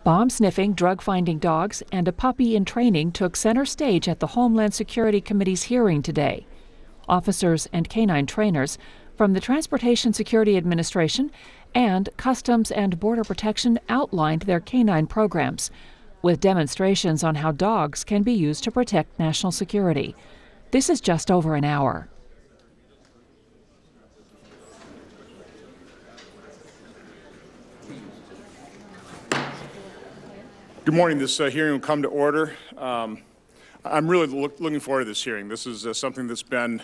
Bomb-sniffing, drug-finding dogs and a puppy in training took center stage at the Homeland Security Committee's hearing today. Officers and canine trainers from the Transportation Security Administration and Customs and Border Protection outlined their canine programs, with demonstrations on how dogs can be used to protect national security. This is just over an hour. Good morning. This hearing will come to order. I'm really looking forward to this hearing. This is something that's been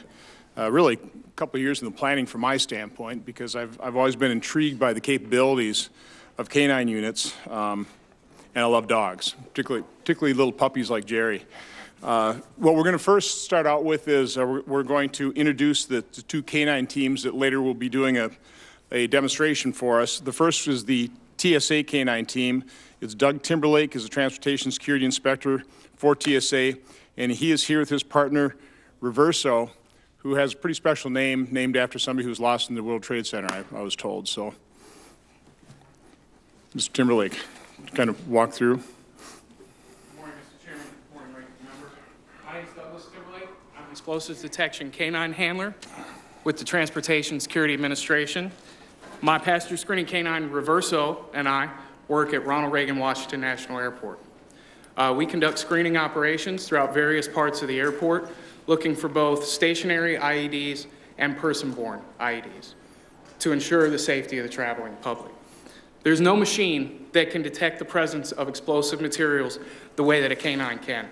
really a couple of years in the planning from my standpoint, because I've always been intrigued by the capabilities of canine units, and I love dogs, particularly little puppies like Jerry. What we're going to first start out with is we're going to introduce the two canine teams that later will be doing a demonstration for us. The first is the TSA canine team. It's Doug Timberlake is the Transportation Security Inspector for TSA, and he is here with his partner, Reverso, who has a pretty special name, named after somebody who was lost in the World Trade Center, I was told. So, Mr. Timberlake, kind of walk through. Good morning, Mr. Chairman. Good morning, ranking member. My name is Douglas Timberlake. I'm Explosives Detection Canine Handler with the Transportation Security Administration. My passenger screening canine, Reverso, and I work at Ronald Reagan Washington National Airport. We conduct screening operations throughout various parts of the airport, looking for both stationary IEDs and person-borne IEDs to ensure the safety of the traveling public. There's no machine that can detect the presence of explosive materials the way that a canine can.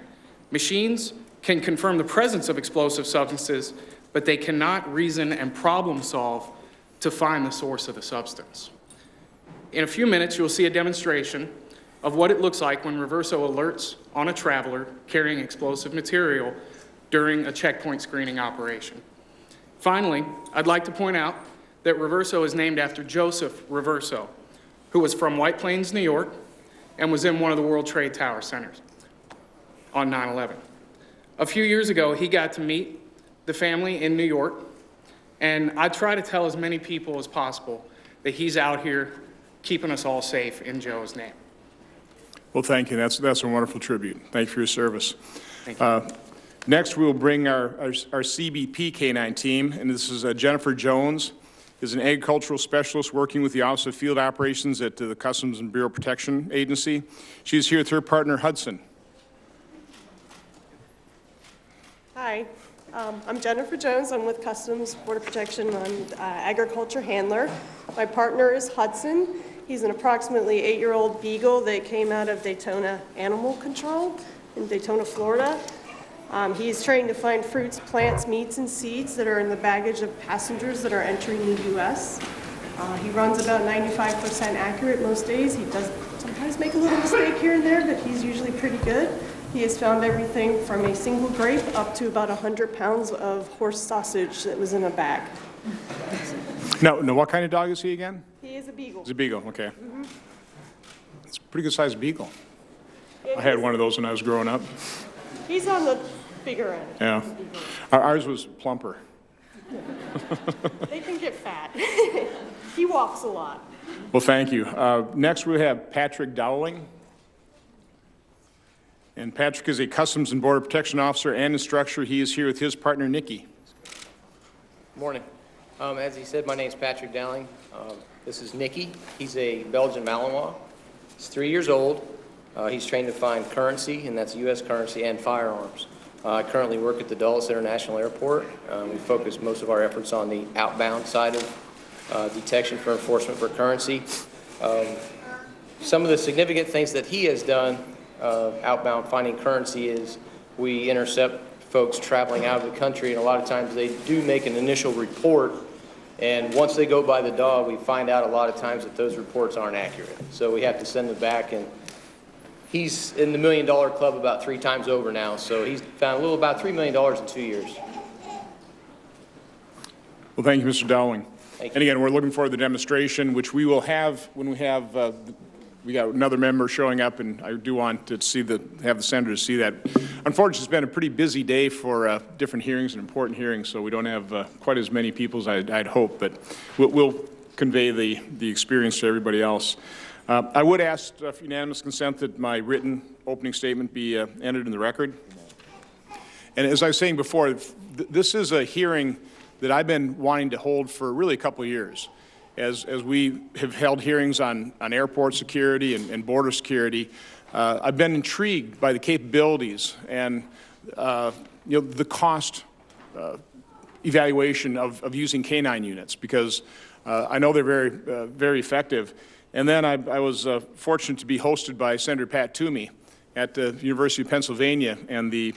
Machines can confirm the presence of explosive substances, but they cannot reason and problem solve to find the source of the substance. In a few minutes, you'll see a demonstration of what it looks like when Reverso alerts on a traveler carrying explosive material during a checkpoint screening operation. Finally, I'd like to point out that Reverso is named after Joseph Reverso, who was from White Plains, New York, and was in one of the World Trade Tower centers on 9/11. A few years ago, he got to meet the family in New York, and I try to tell as many people as possible that he's out here keeping us all safe in Joe's name. Well, thank you. That's a wonderful tribute. Thank you for your service. Thank you. Next, we'll bring our CBP canine team, and this is Jennifer Jones, is an agricultural specialist working with the Office of Field Operations at the Customs and Bureau Protection Agency. She's here with her partner, Hudson. Hi, I'm Jennifer Jones. I'm with Customs Border Protection. I'm agriculture handler. My partner is Hudson. He's an approximately 8-year-old beagle that came out of Daytona Animal Control in Daytona, Florida. He's trained to find fruits, plants, meats, and seeds that are in the baggage of passengers that are entering the U.S. He runs about 95% accurate most days. He does sometimes make a little mistake here and there, but he's usually pretty good. He has found everything from a single grape up to about 100 pounds of horse sausage that was in a bag. No, what kind of dog is he again? He is a beagle. He's a beagle, okay. Mm-hmm. It's a pretty good sized beagle. I had one of those when I was growing up. He's on the bigger end. Yeah. Ours was plumper. They can get fat. He walks a lot. Well, thank you. Next, we have Patrick Dowling. And Patrick is a Customs and Border Protection Officer and instructor. He is here with his partner, Nikki. Morning. As he said, my name is Patrick Dowling. This is Nikki. He's a Belgian Malinois. He's 3 years old. He's trained to find currency, and that's U.S. currency, and firearms. I currently work at the Dulles International Airport. We focus most of our efforts on the outbound side of detection for enforcement for currency. Some of the significant things that he has done outbound finding currency is we intercept folks traveling out of the country, and a lot of times they do make an initial report, and once they go by the dog, we find out a lot of times that those reports aren't accurate. So we have to send them back, and he's in the $1 Million Club about 3 times over now, so he's found about $3 million in 2 years. Well, thank you, Mr. Dowling. Thank you. And again, we're looking forward to the demonstration, which we will have when we have we got another member showing up, and I do want to have the senator see that. Unfortunately, it's been a pretty busy day for different hearings and important hearings, so we don't have quite as many people as I'd hope, but we'll convey the experience to everybody else. I would ask for unanimous consent that my written opening statement be entered in the record. And as I was saying before, this is a hearing that I've been wanting to hold for really a couple of years. As we have held hearings on airport security and border security, I've been intrigued by the capabilities and the cost evaluation of using canine units, because I know they're very effective. And then I was fortunate to be hosted by Senator Pat Toomey at the University of Pennsylvania and the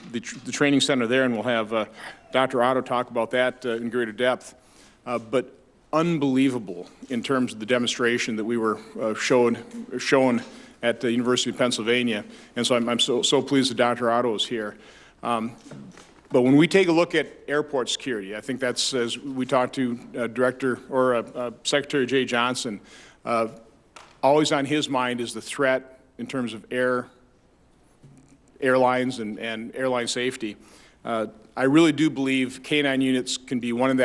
training center there, and we'll have Dr. Otto talk about that in greater depth. But unbelievable in terms of the demonstration that we were shown at the University of Pennsylvania, and so I'm so pleased that Dr. Otto is here. But when we take a look at airport security, I think that's, as we talked to Secretary Jay Johnson, always on his mind is the threat in terms of airlines and airline safety. I really do believe canine units can be one of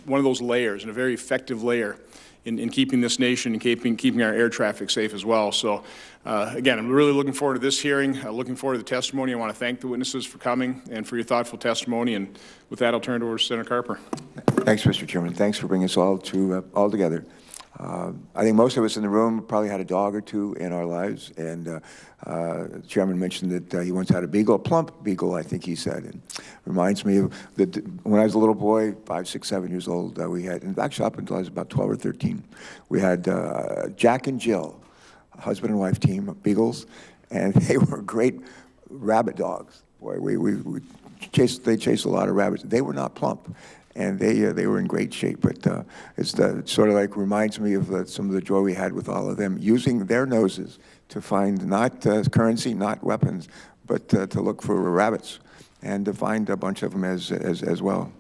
those layers, and a very effective layer in keeping this nation and keeping our air traffic safe as well. So again, I'm really looking forward to this hearing, looking forward to the testimony. I want to thank the witnesses for coming and for your thoughtful testimony. And with that, I'll turn it over to Senator Carper. Thanks, Mr. Chairman. Thanks for bringing us all together. I think most of us in the room probably had a dog or two in our lives, and the chairman mentioned that he once had a beagle, a plump beagle, I think he said. And reminds me of when I was a little boy, 5, 6, 7 years old, we had, and actually up until I was about 12 or 13, we had Jack and Jill, a husband and wife team of beagles, and they were great rabbit dogs. Boy, they chased a lot of rabbits. They were not plump, and they were in great shape. But it's sort of like reminds me of some of the joy we had with all of them, using their noses to find not currency, not weapons, but to look for rabbits and to find a bunch of them as well.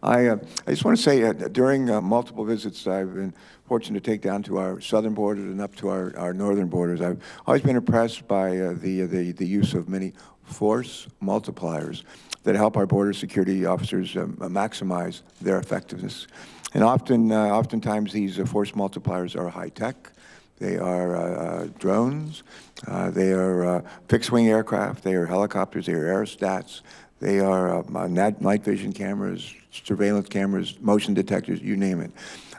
I just want to say during multiple visits I've been fortunate to take down to our southern borders and up to our northern borders. I've always been impressed by the use of many force multipliers that help our border security officers maximize their effectiveness. And oftentimes these force multipliers are high-tech. They are drones. They are fixed-wing aircraft. They are helicopters. They are aerostats. They are night vision cameras, surveillance cameras, motion detectors, you name it.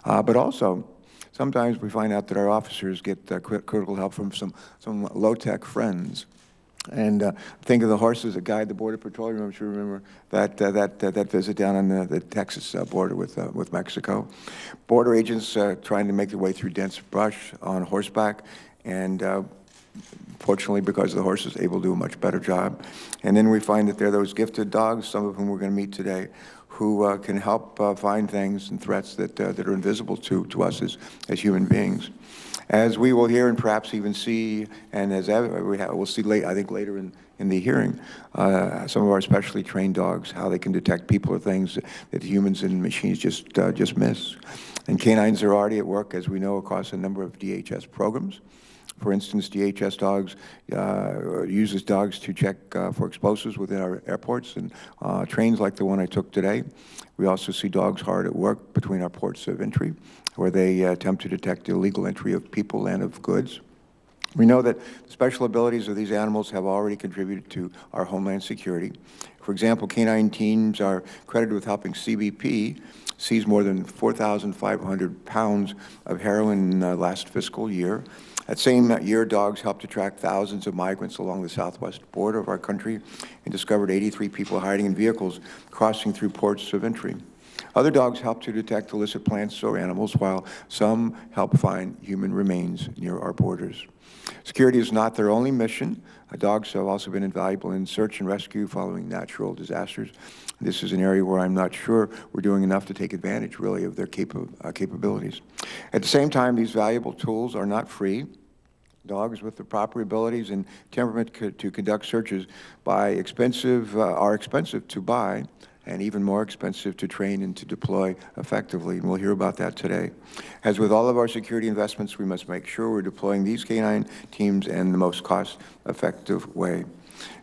But also, sometimes we find out that our officers get critical help from some low-tech friends. And think of the horses that guide the Border Patrol. I'm sure you remember that visit down on the Texas border with Mexico. Border agents trying to make their way through dense brush on horseback, and fortunately, because the horse is able to do a much better job. And then we find that there are those gifted dogs, some of whom we're going to meet today, who can help find things and threats that are invisible to us as human beings. As we will hear and perhaps even see, and as we'll see I think later in the hearing, some of our specially trained dogs, how they can detect people or things that humans and machines just miss. And canines are already at work, as we know, across a number of DHS programs. For instance, DHS dogs uses dogs to check for explosives within our airports and trains like the one I took today. We also see dogs hard at work between our ports of entry, where they attempt to detect illegal entry of people and of goods. We know that the special abilities of these animals have already contributed to our homeland security. For example, canine teams are credited with helping CBP seize more than 4,500 pounds of heroin last fiscal year. That same year, dogs helped to track thousands of migrants along the southwest border of our country and discovered 83 people hiding in vehicles crossing through ports of entry. Other dogs help to detect illicit plants or animals, while some help find human remains near our borders. Security is not their only mission. Dogs have also been invaluable in search and rescue following natural disasters. This is an area where I'm not sure we're doing enough to take advantage, really, of their capabilities. At the same time, these valuable tools are not free. Dogs with the proper abilities and temperament to conduct searches are expensive to buy, and even more expensive to train and to deploy effectively, and we'll hear about that today. As with all of our security investments, we must make sure we're deploying these canine teams in the most cost-effective way.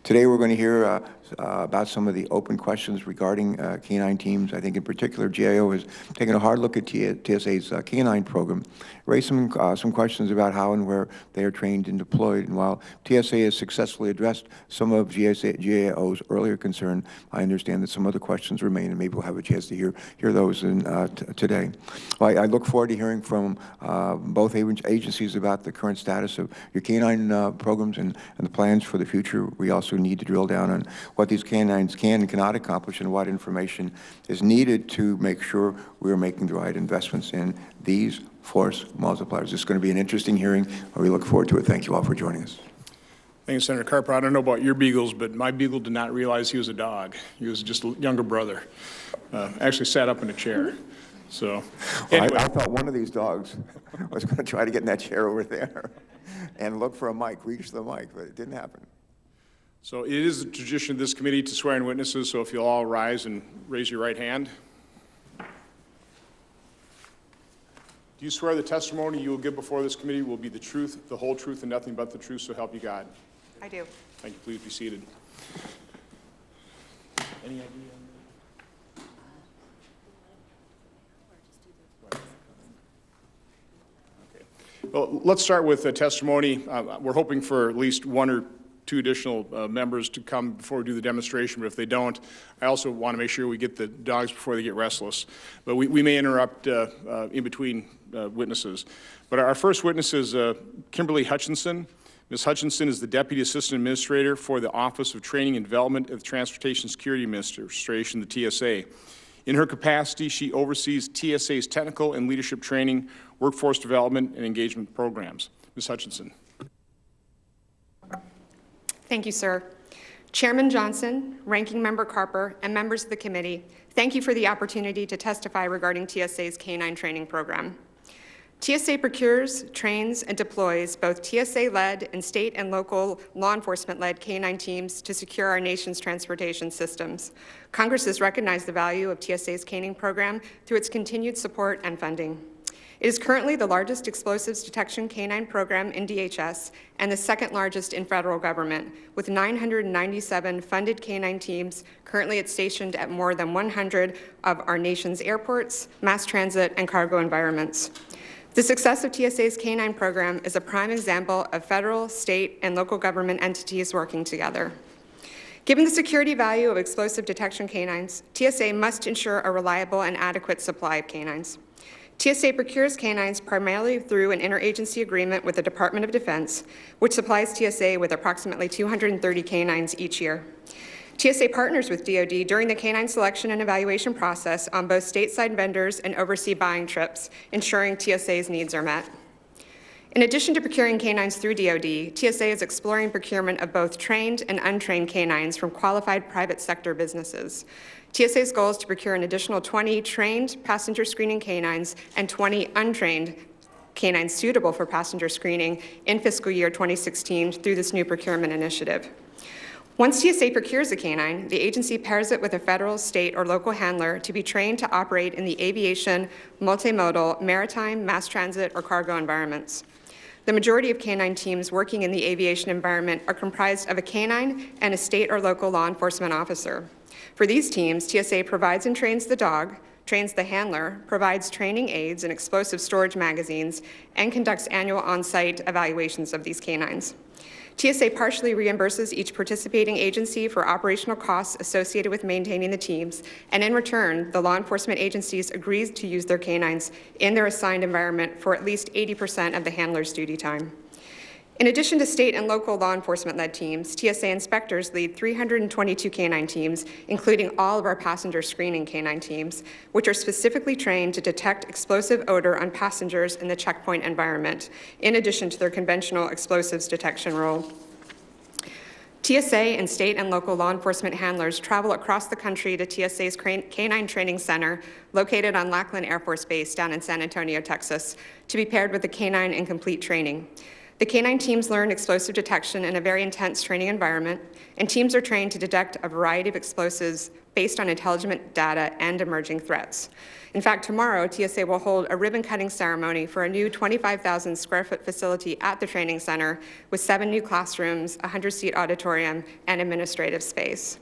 Today we're going to hear about some of the open questions regarding canine teams. I think in particular GAO has taken a hard look at TSA's canine program, raised some questions about how and where they are trained and deployed. And while TSA has successfully addressed some of GAO's earlier concern, I understand that some other questions remain, and maybe we'll have a chance to hear those today. Well, I look forward to hearing from both agencies about the current status of your canine programs and the plans for the future. We also need to drill down on what these canines can and cannot accomplish and what information is needed to make sure we are making the right investments in these force multipliers. This is going to be an interesting hearing. We look forward to it. Thank you all for joining us. Thank you, Senator Carper. I don't know about your beagles, but my beagle did not realize he was a dog. He was just a younger brother. Actually sat up in a chair. So, anyway. Well, I thought one of these dogs was going to try to get in that chair over there and look for a mic, reach the mic, but it didn't happen. So it is the tradition of this committee to swear in witnesses, so if you'll all rise and raise your right hand. Do you swear the testimony you will give before this committee will be the truth, the whole truth, and nothing but the truth, so help you God? I do. Thank you. Please be seated. Any idea? Okay. Well, let's start with the testimony. We're hoping for at least one or two additional members to come before we do the demonstration, but if they don't, I also want to make sure we get the dogs before they get restless. But we may interrupt in between witnesses. But our first witness is Kimberly Hutchinson. Ms. Hutchinson is the Deputy Assistant Administrator for the Office of Training and Development of the Transportation Security Administration, the TSA. In her capacity, she oversees TSA's technical and leadership training, workforce development, and engagement programs. Ms. Hutchinson. Thank you, sir. Chairman Johnson, Ranking Member Carper, and members of the committee, thank you for the opportunity to testify regarding TSA's canine training program. TSA procures, trains, and deploys both TSA-led and state and local law enforcement-led canine teams to secure our nation's transportation systems. Congress has recognized the value of TSA's caning program through its continued support and funding. It is currently the largest explosives detection canine program in DHS and the second largest in federal government, with 997 funded canine teams currently stationed at more than 100 of our nation's airports, mass transit, and cargo environments. The success of TSA's canine program is a prime example of federal, state, and local government entities working together. Given the security value of explosive detection canines, TSA must ensure a reliable and adequate supply of canines. TSA procures canines primarily through an interagency agreement with the Department of Defense, which supplies TSA with approximately 230 canines each year. TSA partners with DoD during the canine selection and evaluation process on both stateside vendors and overseas buying trips, ensuring TSA's needs are met. In addition to procuring canines through DoD, TSA is exploring procurement of both trained and untrained canines from qualified private sector businesses. TSA's goal is to procure an additional 20 trained passenger screening canines and 20 untrained canines suitable for passenger screening in fiscal year 2016 through this new procurement initiative. Once TSA procures a canine, the agency pairs it with a federal, state, or local handler to be trained to operate in the aviation, multimodal, maritime, mass transit, or cargo environments. The majority of canine teams working in the aviation environment are comprised of a canine and a state or local law enforcement officer. For these teams, TSA provides and trains the dog, trains the handler, provides training aids and explosive storage magazines, and conducts annual on-site evaluations of these canines. TSA partially reimburses each participating agency for operational costs associated with maintaining the teams, and in return, the law enforcement agencies agree to use their canines in their assigned environment for at least 80% of the handler's duty time. In addition to state and local law enforcement-led teams, TSA inspectors lead 322 canine teams, including all of our passenger screening canine teams, which are specifically trained to detect explosive odor on passengers in the checkpoint environment, in addition to their conventional explosives detection role. TSA and state and local law enforcement handlers travel across the country to TSA's Canine Training Center, located on Lackland Air Force Base down in San Antonio, Texas, to be paired with the canine and complete training. The canine teams learn explosive detection in a very intense training environment, and teams are trained to detect a variety of explosives based on intelligent data and emerging threats. In fact, tomorrow, TSA will hold a ribbon-cutting ceremony for a new 25,000 square foot facility at the training center with 7 new classrooms, a 100-seat auditorium, and administrative space.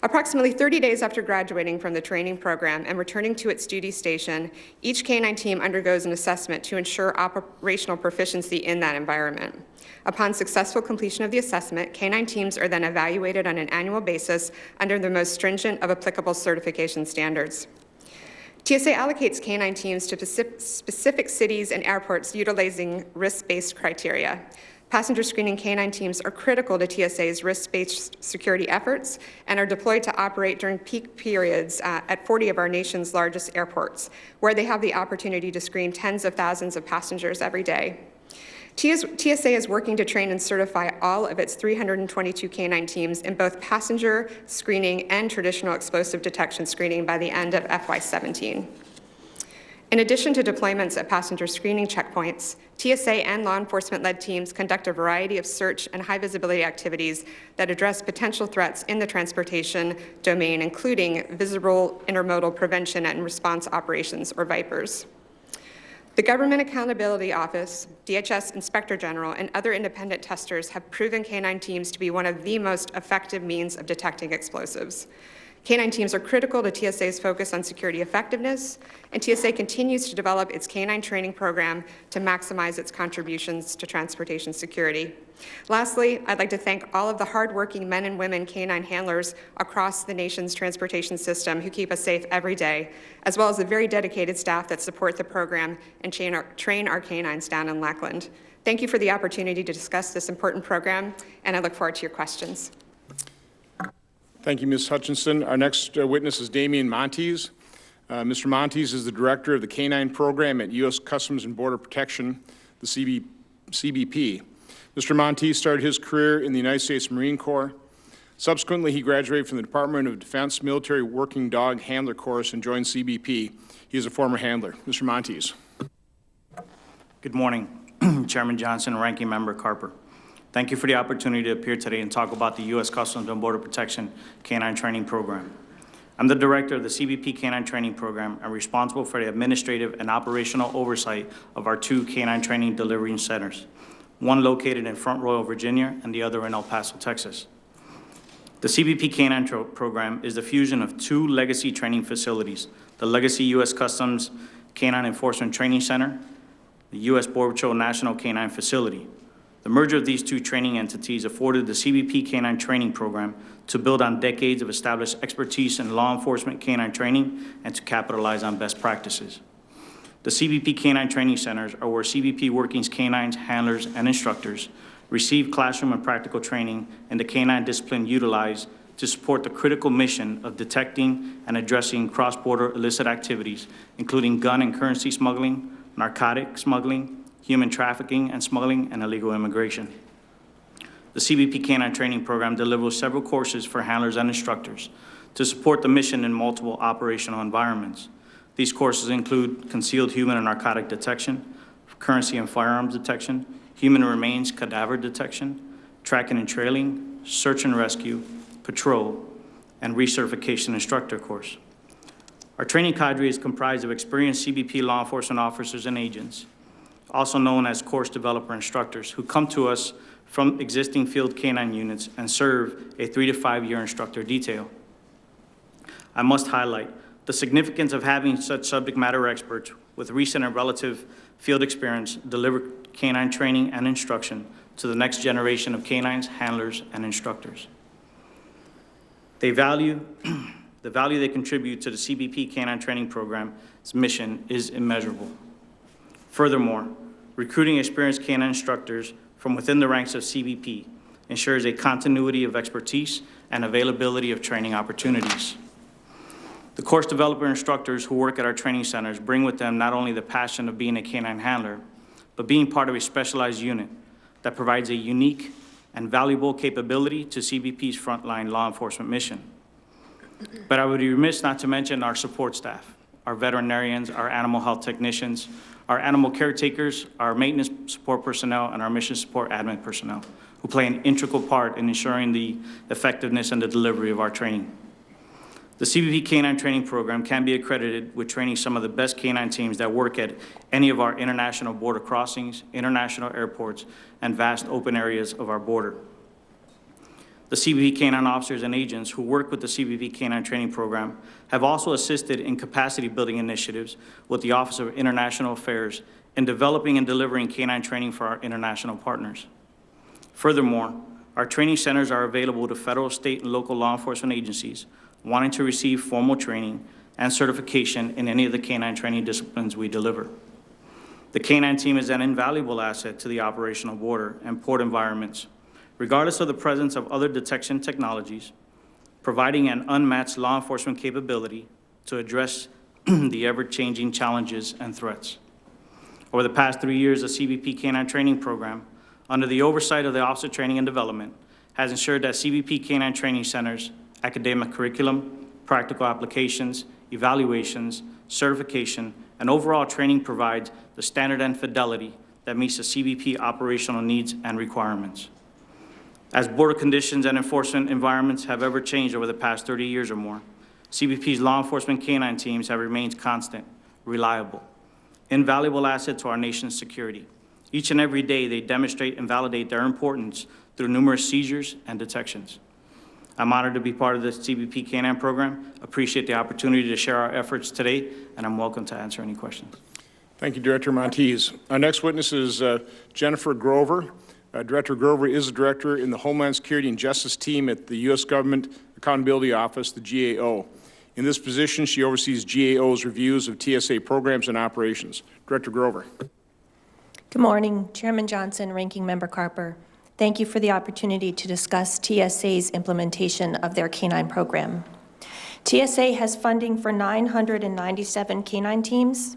Approximately 30 days after graduating from the training program and returning to its duty station, each canine team undergoes an assessment to ensure operational proficiency in that environment. Upon successful completion of the assessment, canine teams are then evaluated on an annual basis under the most stringent of applicable certification standards. TSA allocates canine teams to specific cities and airports utilizing risk-based criteria. Passenger screening canine teams are critical to TSA's risk-based security efforts and are deployed to operate during peak periods at 40 of our nation's largest airports, where they have the opportunity to screen tens of thousands of passengers every day. TSA is working to train and certify all of its 322 canine teams in both passenger screening and traditional explosive detection screening by the end of FY17. In addition to deployments at passenger screening checkpoints, TSA and law enforcement-led teams conduct a variety of search and high-visibility activities that address potential threats in the transportation domain, including visible intermodal prevention and response operations, or VIPERS. The Government Accountability Office, DHS Inspector General, and other independent testers have proven canine teams to be one of the most effective means of detecting explosives. Canine teams are critical to TSA's focus on security effectiveness, and TSA continues to develop its canine training program to maximize its contributions to transportation security. Lastly, I'd like to thank all of the hardworking men and women canine handlers across the nation's transportation system who keep us safe every day, as well as the very dedicated staff that support the program and train our canines down in Lackland. Thank you for the opportunity to discuss this important program, and I look forward to your questions. Thank you, Ms. Hutchinson. Our next witness is Damian Montes. Mr. Montes is the director of the Canine Program at U.S. Customs and Border Protection, the CBP. Mr. Montes started his career in the United States Marine Corps. Subsequently, he graduated from the Department of Defense Military Working Dog Handler course and joined CBP. He is a former handler. Mr. Montes. Good morning, Chairman Johnson and Ranking Member Carper. Thank you for the opportunity to appear today and talk about the U.S. Customs and Border Protection Canine Training Program. I'm the director of the CBP Canine Training Program and responsible for the administrative and operational oversight of our 2 canine training delivery centers, one located in Front Royal, Virginia, and the other in El Paso, Texas. The CBP Canine Program is the fusion of 2 legacy training facilities, the legacy U.S. Customs Canine Enforcement Training Center, the U.S. Border Patrol National Canine Facility. The merger of these 2 training entities afforded the CBP Canine Training Program to build on decades of established expertise in law enforcement canine training and to capitalize on best practices. The CBP Canine Training Centers are where CBP Workings canines, handlers, and instructors receive classroom and practical training in the canine discipline utilized to support the critical mission of detecting and addressing cross-border illicit activities, including gun and currency smuggling, narcotic smuggling, human trafficking and smuggling, and illegal immigration. The CBP Canine Training Program delivers several courses for handlers and instructors to support the mission in multiple operational environments. These courses include concealed human and narcotic detection, currency and firearms detection, human remains cadaver detection, tracking and trailing, search and rescue, patrol, and recertification instructor course. Our training cadre is comprised of experienced CBP law enforcement officers and agents, also known as course developer instructors, who come to us from existing field canine units and serve a 3 to 5 year instructor detail. I must highlight the significance of having such subject matter experts with recent and relative field experience deliver canine training and instruction to the next generation of canines, handlers, and instructors. The value they contribute to the CBP Canine Training Program's mission is immeasurable. Furthermore, recruiting experienced canine instructors from within the ranks of CBP ensures a continuity of expertise and availability of training opportunities. The course developer instructors who work at our training centers bring with them not only the passion of being a canine handler, but being part of a specialized unit that provides a unique and valuable capability to CBP's frontline law enforcement mission. But I would be remiss not to mention our support staff, our veterinarians, our animal health technicians, our animal caretakers, our maintenance support personnel, and our mission support admin personnel, who play an integral part in ensuring the effectiveness and the delivery of our training. The CBP Canine Training Program can be accredited with training some of the best canine teams that work at any of our international border crossings, international airports, and vast open areas of our border. The CBP canine officers and agents who work with the CBP Canine Training Program have also assisted in capacity building initiatives with the Office of International Affairs in developing and delivering canine training for our international partners. Furthermore, our training centers are available to federal, state, and local law enforcement agencies wanting to receive formal training and certification in any of the canine training disciplines we deliver. The canine team is an invaluable asset to the operational border and port environments, regardless of the presence of other detection technologies, providing an unmatched law enforcement capability to address the ever-changing challenges and threats. Over the past 3 years, the CBP Canine Training Program, under the oversight of the Office of Training and Development, has ensured that CBP Canine Training Centers, academic curriculum, practical applications, evaluations, certification, and overall training provides the standard and fidelity that meets the CBP operational needs and requirements. As border conditions and enforcement environments have ever changed over the past 30 years or more, CBP's law enforcement canine teams have remained constant, reliable, invaluable asset to our nation's security. Each and every day, they demonstrate and validate their importance through numerous seizures and detections. I'm honored to be part of the CBP Canine Program. Appreciate the opportunity to share our efforts today, and I'm welcome to answer any questions. Thank you, Director Monteith. Our next witness is Jennifer Grover. Director Grover is a director in the Homeland Security and Justice team at the U.S. Government Accountability Office, the GAO. In this position, she oversees GAO's reviews of TSA programs and operations. Director Grover. Good morning, Chairman Johnson, Ranking Member Carper. Thank you for the opportunity to discuss TSA's implementation of their canine program. TSA has funding for 997 canine teams.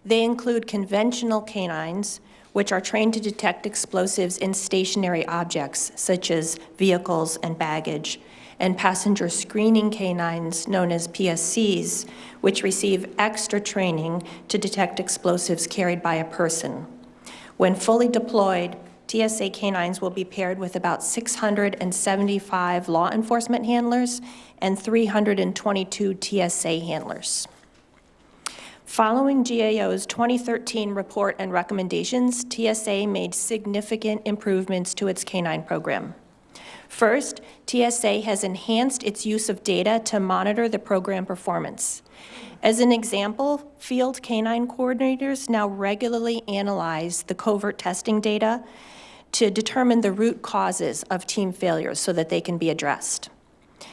They include conventional canines, which are trained to detect explosives in stationary objects, such as vehicles and baggage, and passenger screening canines, known as PSCs, which receive extra training to detect explosives carried by a person. When fully deployed, TSA canines will be paired with about 675 law enforcement handlers and 322 TSA handlers. Following GAO's 2013 report and recommendations, TSA made significant improvements to its canine program. First, TSA has enhanced its use of data to monitor the program performance. As an example, field canine coordinators now regularly analyze the covert testing data to determine the root causes of team failures so that they can be addressed.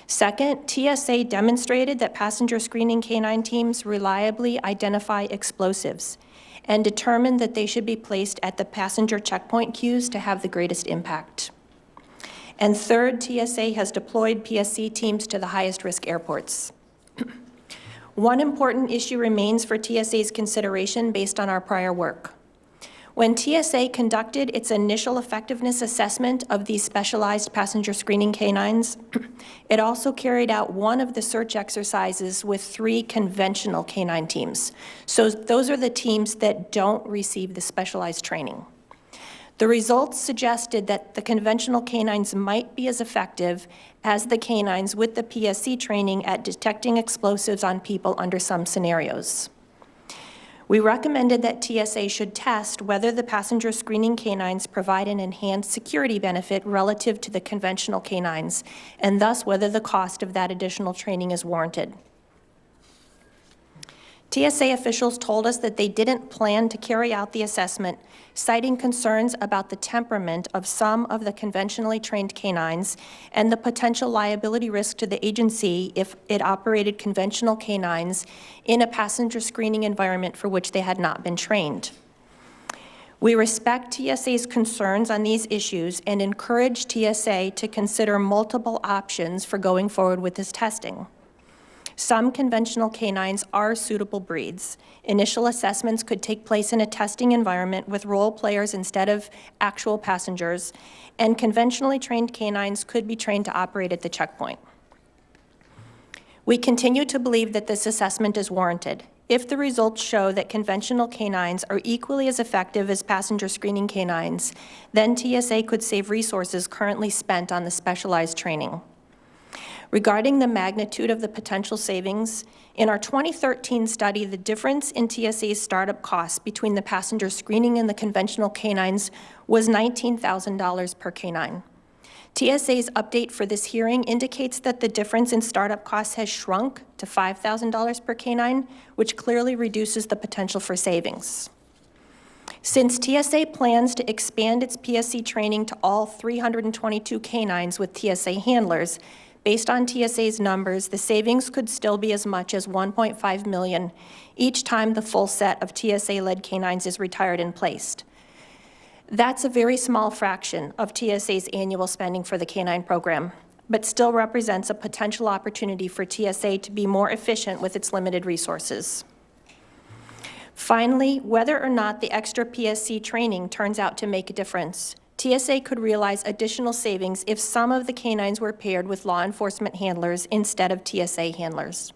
Second, TSA demonstrated that passenger screening canine teams reliably identify explosives and determined that they should be placed at the passenger checkpoint queues to have the greatest impact. And third, TSA has deployed PSC teams to the highest risk airports. One important issue remains for TSA's consideration based on our prior work. When TSA conducted its initial effectiveness assessment of these specialized passenger screening canines, it also carried out one of the search exercises with 3 conventional canine teams. So those are the teams that don't receive the specialized training. The results suggested that the conventional canines might be as effective as the canines with the PSC training at detecting explosives on people under some scenarios. We recommended that TSA should test whether the passenger screening canines provide an enhanced security benefit relative to the conventional canines, and thus whether the cost of that additional training is warranted. TSA officials told us that they didn't plan to carry out the assessment, citing concerns about the temperament of some of the conventionally trained canines and the potential liability risk to the agency if it operated conventional canines in a passenger screening environment for which they had not been trained. We respect TSA's concerns on these issues and encourage TSA to consider multiple options for going forward with this testing. Some conventional canines are suitable breeds. Initial assessments could take place in a testing environment with role players instead of actual passengers, and conventionally trained canines could be trained to operate at the checkpoint. We continue to believe that this assessment is warranted. If the results show that conventional canines are equally as effective as passenger screening canines, then TSA could save resources currently spent on the specialized training. Regarding the magnitude of the potential savings, in our 2013 study, the difference in TSA's startup costs between the passenger screening and the conventional canines was $19,000 per canine. TSA's update for this hearing indicates that the difference in startup costs has shrunk to $5,000 per canine, which clearly reduces the potential for savings. Since TSA plans to expand its PSC training to all 322 canines with TSA handlers, based on TSA's numbers, the savings could still be as much as $1.5 million each time the full set of TSA-led canines is retired and placed. That's a very small fraction of TSA's annual spending for the canine program, but still represents a potential opportunity for TSA to be more efficient with its limited resources. Finally, whether or not the extra PSC training turns out to make a difference, TSA could realize additional savings if some of the canines were paired with law enforcement handlers instead of TSA handlers.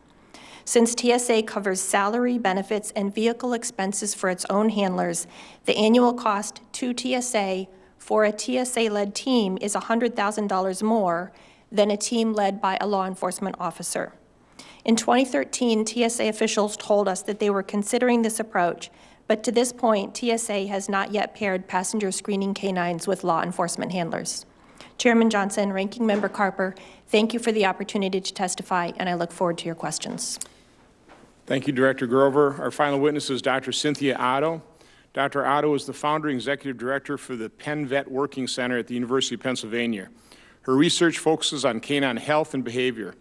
Since TSA covers salary, benefits, and vehicle expenses for its own handlers, the annual cost to TSA for a TSA-led team is $100,000 more than a team led by a law enforcement officer. In 2013, TSA officials told us that they were considering this approach, but to this point, TSA has not yet paired passenger screening canines with law enforcement handlers. Chairman Johnson, Ranking Member Carper, thank you for the opportunity to testify, and I look forward to your questions. Thank you, Director Grover. Our final witness is Dr. Cynthia Otto. Dr. Otto is the founder and executive director for the Penn Vet Working Center at the University of Pennsylvania. Her research focuses on canine health and behavior.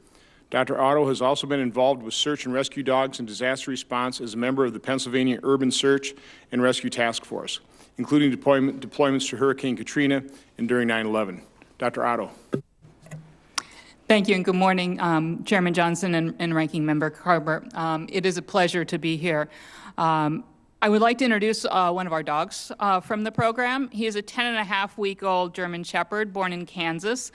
Dr. Otto has also been involved with search and rescue dogs and disaster response as a member of the Pennsylvania Urban Search and Rescue Task Force, including deployments to Hurricane Katrina and during 9/11. Dr. Otto. Thank you, and good morning, Chairman Johnson and Ranking Member Carper. It is a pleasure to be here. I would like to introduce one of our dogs from the program. He is a 10-and-a-half-week-old German Shepherd born in Kansas.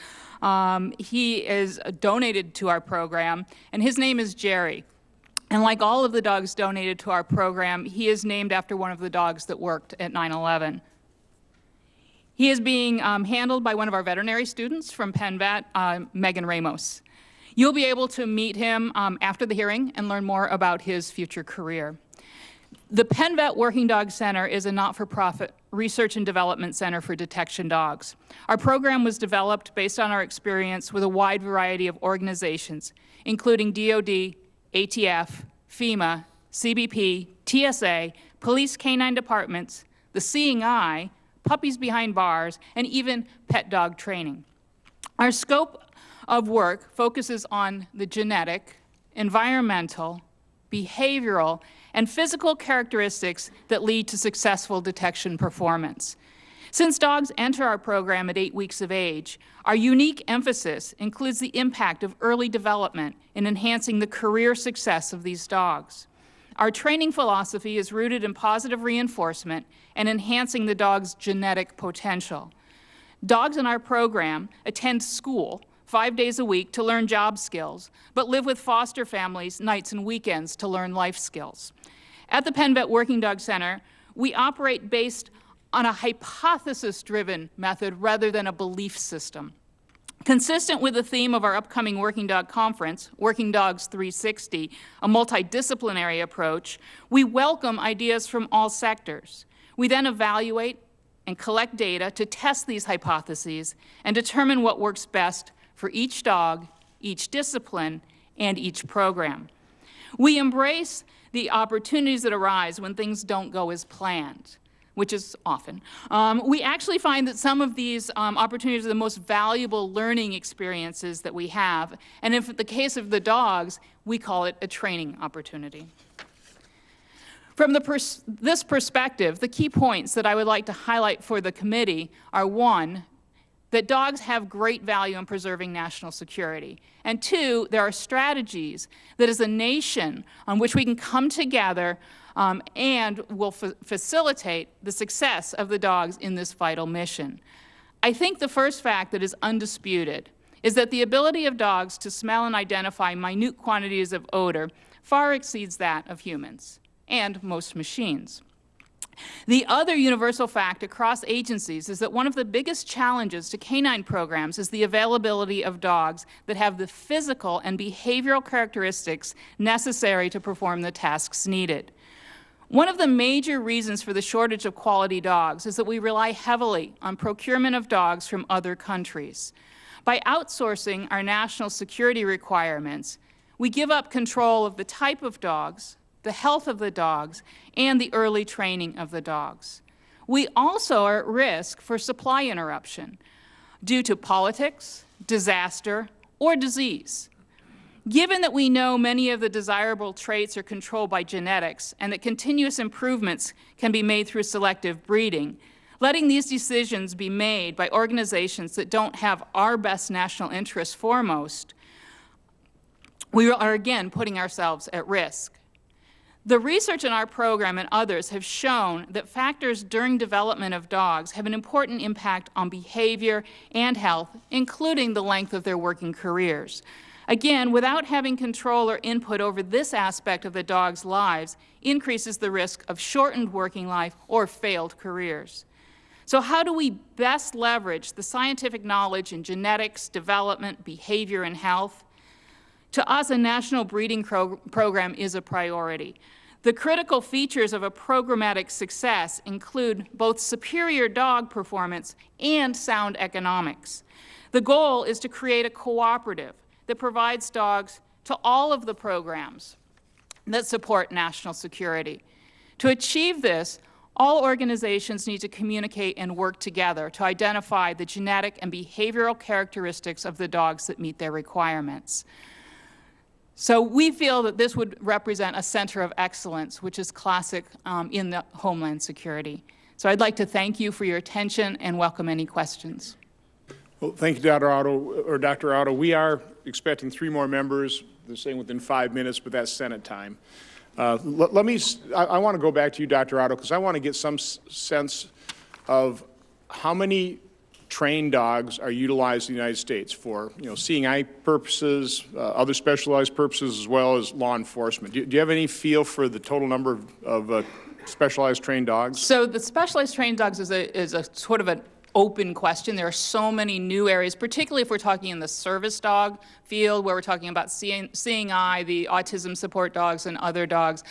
He is donated to our program, and his name is Jerry. And like all of the dogs donated to our program, he is named after one of the dogs that worked at 9/11. He is being handled by one of our veterinary students from Penn Vet, Megan Ramos. You'll be able to meet him after the hearing and learn more about his future career. The Penn Vet Working Dog Center is a not-for-profit research and development center for detection dogs. Our program was developed based on our experience with a wide variety of organizations, including DOD, ATF, FEMA, CBP, TSA, police canine departments, the Seeing Eye, Puppies Behind Bars, and even pet dog training. Our scope of work focuses on the genetic, environmental, behavioral, and physical characteristics that lead to successful detection performance. Since dogs enter our program at 8 weeks of age, our unique emphasis includes the impact of early development in enhancing the career success of these dogs. Our training philosophy is rooted in positive reinforcement and enhancing the dog's genetic potential. Dogs in our program attend school 5 days a week to learn job skills, but live with foster families nights and weekends to learn life skills. At the Penn Vet Working Dog Center, we operate based on a hypothesis-driven method rather than a belief system. Consistent with the theme of our upcoming Working Dog Conference, Working Dogs 360, a multidisciplinary approach, we welcome ideas from all sectors. We then evaluate and collect data to test these hypotheses and determine what works best for each dog, each discipline, and each program. We embrace the opportunities that arise when things don't go as planned, which is often. We actually find that some of these opportunities are the most valuable learning experiences that we have, and in the case of the dogs, we call it a training opportunity. From this perspective, the key points that I would like to highlight for the committee are: 1, that dogs have great value in preserving national security. And 2, there are strategies that as a nation on which we can come together and will facilitate the success of the dogs in this vital mission. I think the first fact that is undisputed is that the ability of dogs to smell and identify minute quantities of odor far exceeds that of humans and most machines. The other universal fact across agencies is that one of the biggest challenges to canine programs is the availability of dogs that have the physical and behavioral characteristics necessary to perform the tasks needed. One of the major reasons for the shortage of quality dogs is that we rely heavily on procurement of dogs from other countries. By outsourcing our national security requirements, we give up control of the type of dogs, the health of the dogs, and the early training of the dogs. We also are at risk for supply interruption due to politics, disaster, or disease. Given that we know many of the desirable traits are controlled by genetics and that continuous improvements can be made through selective breeding, letting these decisions be made by organizations that don't have our best national interests foremost, we are again putting ourselves at risk. The research in our program and others have shown that factors during development of dogs have an important impact on behavior and health, including the length of their working careers. Again, without having control or input over this aspect of the dog's lives increases the risk of shortened working life or failed careers. So how do we best leverage the scientific knowledge in genetics, development, behavior, and health? To us, a national breeding program is a priority. The critical features of a programmatic success include both superior dog performance and sound economics. The goal is to create a cooperative that provides dogs to all of the programs that support national security. To achieve this, all organizations need to communicate and work together to identify the genetic and behavioral characteristics of the dogs that meet their requirements. So we feel that this would represent a center of excellence, which is classic in the Homeland Security. So I'd like to thank you for your attention and welcome any questions. Well, thank you, Dr. Otto. We are expecting 3 more members. They're saying within 5 minutes, but that's Senate time. I want to go back to you, Dr. Otto, because I want to get some sense of how many trained dogs are utilized in the United States for, seeing eye purposes, other specialized purposes, as well as law enforcement. Do you have any feel for the total number of specialized trained dogs? So the specialized trained dogs is a sort of an open question. There are so many new areas, particularly if we're talking in the service dog field, where we're talking about seeing eye, the autism support dogs, and other dogs.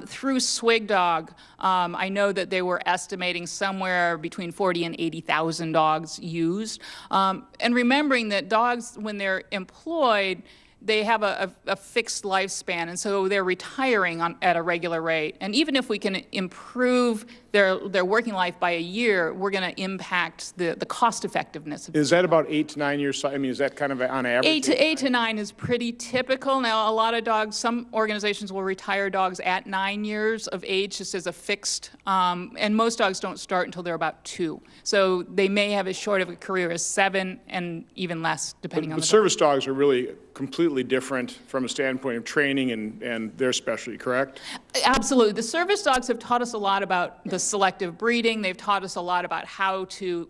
Through SWIG Dog, I know that they were estimating somewhere between 40 and 80,000 dogs used. And remembering that dogs, when they're employed, they have a fixed lifespan, and so they're retiring at a regular rate. And even if we can improve their working life by a year, we're going to impact the cost effectiveness. Is that about 8 to 9 years? I mean, is that kind of on average? 8 to 9 is pretty typical. Now, a lot of dogs, some organizations will retire dogs at 9 years of age, just as a fixed, and most dogs don't start until they're about 2. So they may have as short of a career as 7 and even less, depending on the dog. Service dogs are really completely different from a standpoint of training and their specialty, correct? Absolutely. The service dogs have taught us a lot about the selective breeding. They've taught us a lot about how to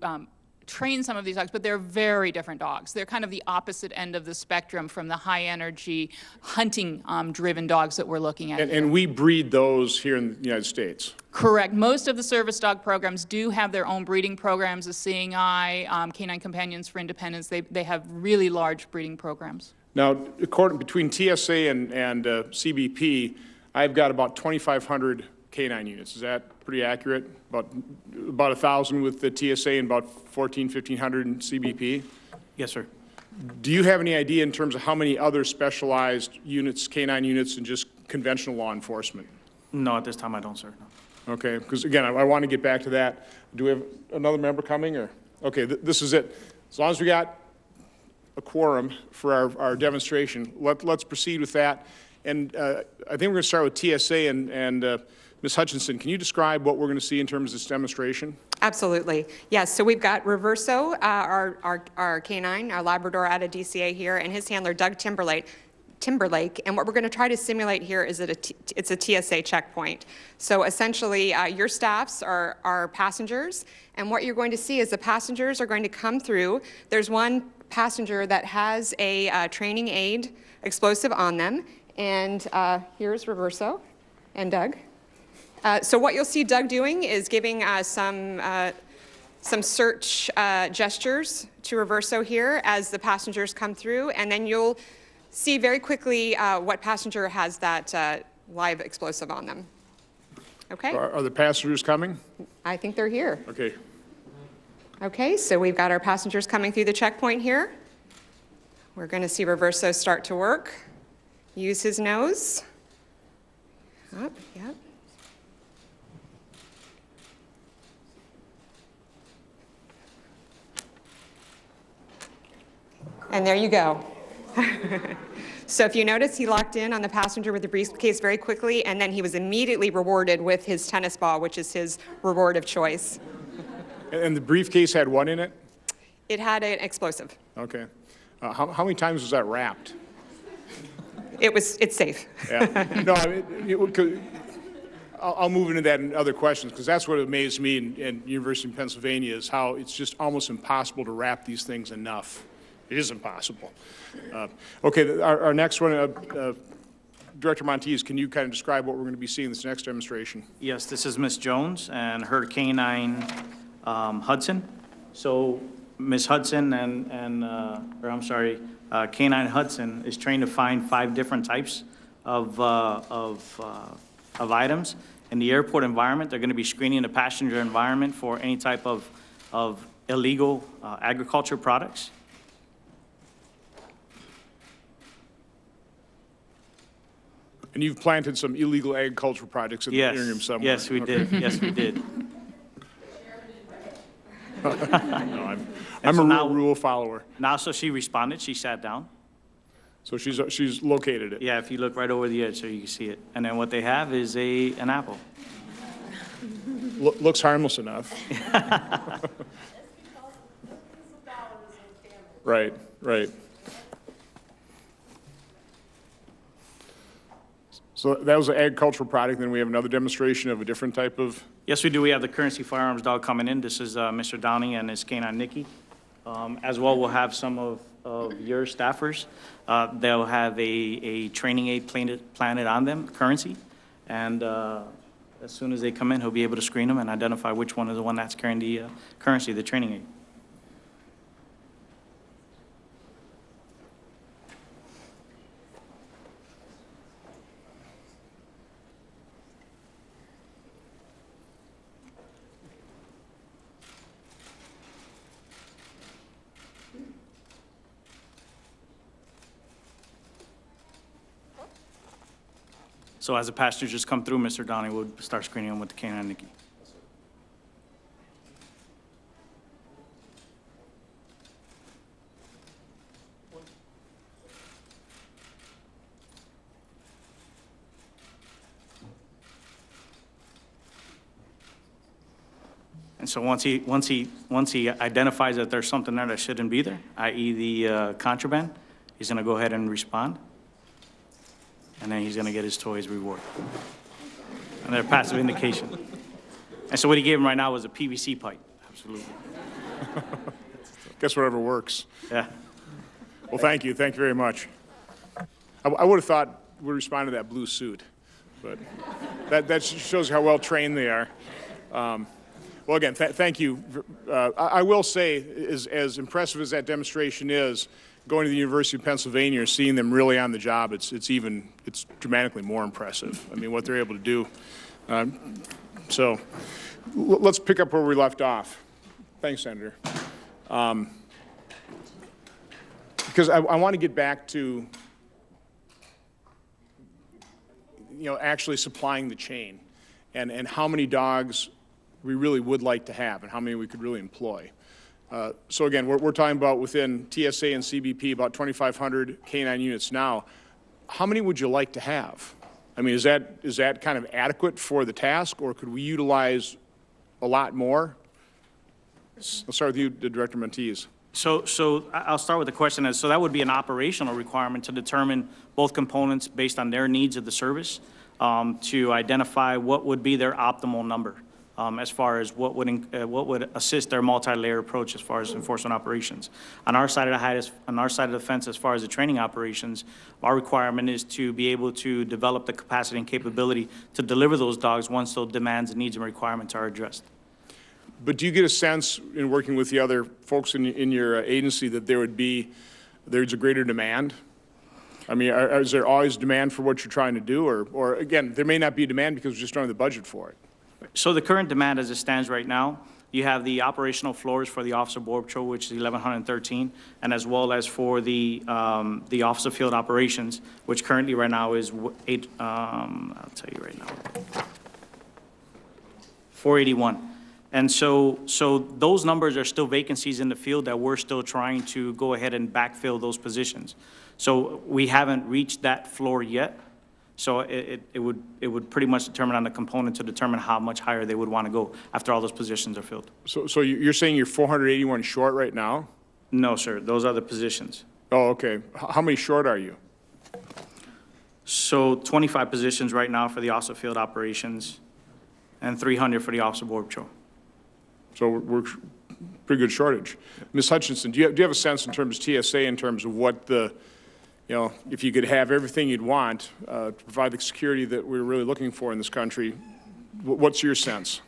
train some of these dogs, but they're very different dogs. They're kind of the opposite end of the spectrum from the high-energy, hunting-driven dogs that we're looking at. And we breed those here in the United States? Correct. Most of the service dog programs do have their own breeding programs, the Seeing Eye, Canine Companions for Independence. They have really large breeding programs. Now, between TSA and CBP, I've got about 2,500 canine units. Is that pretty accurate? About 1,000 with the TSA and about 1,500 in CBP? Yes, sir. Do you have any idea in terms of how many other specialized units, canine units, and just conventional law enforcement? No, at this time I don't, sir. No. Okay, because again, I want to get back to that. Do we have another member coming, or? Okay, this is it. As long as we got a quorum for our demonstration, let's proceed with that. And I think we're going to start with TSA and Ms. Hutchinson. Can you describe what we're going to see in terms of this demonstration? Absolutely. Yes, so we've got Reverso, our canine, our Labrador out of DCA here, and his handler, Doug Timberlake. And what we're going to try to simulate here is it's a TSA checkpoint. So essentially, your staffs are passengers, and what you're going to see is the passengers are going to come through. There's one passenger that has a training aid explosive on them, And here's Reverso and Doug. So what you'll see Doug doing is giving some search gestures to Reverso here as the passengers come through, and then you'll see very quickly what passenger has that live explosive on them. Okay? Are the passengers coming? I think they're here. Okay. Okay, so we've got our passengers coming through the checkpoint here. We're going to see Reverso start to work. Use his nose. Up, yep. And there you go. So if you notice, he locked in on the passenger with the briefcase very quickly, and then he was immediately rewarded with his tennis ball, which is his reward of choice. And the briefcase had what in it? It had an explosive. Okay. How many times was that wrapped? It's safe. Yeah. No, I mean, I'll move into that in other questions, because that's what amazed me in University of Pennsylvania is how it's just almost impossible to wrap these things enough. It is impossible. Okay, our next one, Director Monteith, can you kind of describe what we're going to be seeing in this next demonstration? Yes, this is Ms. Jones and her canine Hudson. So Ms. Hudson canine Hudson is trained to find 5 different types of items. In the airport environment, they're going to be screening the passenger environment for any type of illegal agriculture products. And you've planted some illegal agricultural projects in the hearing room somewhere. Yes, we did. Yes, we did. No, I'm a rule follower. Now, so she responded. She sat down. So she's located it. Yeah, if you look right over the edge so you can see it. And then what they have is an apple. Looks harmless enough. Right, right. So that was an agricultural product, then we have another demonstration of a different type of... Yes, we do. We have the Currency Firearms dog coming in. This is Mr. Downey and his canine Nikki. As well, we'll have some of your staffers. They'll have a training aid planted on them, Currency. And as soon as they come in, he'll be able to screen them and identify which one is the one that's carrying the Currency, the training aid. So as the passengers come through, Mr. Downey will start screening them with the canine Nikki. And so once he identifies that there's something there that shouldn't be there, i.e. the contraband, he's going to go ahead and respond. And then he's going to get his toys reward. And they're passive indication. And so what he gave him right now was a PVC pipe. Absolutely. Guess whatever works. Yeah. Well, thank you. Thank you very much. I would have thought we'd respond to that blue suit, but that shows how well trained they are. Well, again, thank you. I will say, as impressive as that demonstration is, going to the University of Pennsylvania, seeing them really on the job, it's dramatically more impressive. I mean, what they're able to do. So let's pick up where we left off. Thanks, Senator. Because I want to get back to, actually supplying the chain and how many dogs we really would like to have and how many we could really employ. So again, we're talking about within TSA and CBP about 2,500 canine units now. How many would you like to have? I mean, is that kind of adequate for the task, or could we utilize a lot more? Let's start with you, Director Monteith. So I'll start with the question. So that would be an operational requirement to determine both components based on their needs of the service, to identify what would be their optimal number. as far as what would assist their multi-layer approach as far as enforcement operations. On our side of the fence, as far as the training operations, our requirement is to be able to develop the capacity and capability to deliver those dogs once those demands, needs, and requirements are addressed. But do you get a sense in working with the other folks in your agency that there's a greater demand? I mean, is there always demand for what you're trying to do? Or again, there may not be a demand because we just don't have the budget for it. So the current demand as it stands right now, you have the operational floors for the Officer Border Patrol, which is 1,113, and as well as for the Officer Field Operations, which currently right now is I'll tell you right now, 481. And so those numbers are still vacancies in the field that we're still trying to go ahead and backfill those positions. So we haven't reached that floor yet. So it would pretty much determine on the component to determine how much higher they would want to go after all those positions are filled. So you're saying you're 481 short right now? No, sir. Those are the positions. Oh, okay. How many short are you? So 25 positions right now for the Officer Field Operations and 300 for the Officer Border Patrol. So we're pretty good shortage. Ms. Hutchinson, do you have a sense in terms of TSA, in terms of what the, if you could have everything you'd want to provide the security that we're really looking for in this country, what's your sense?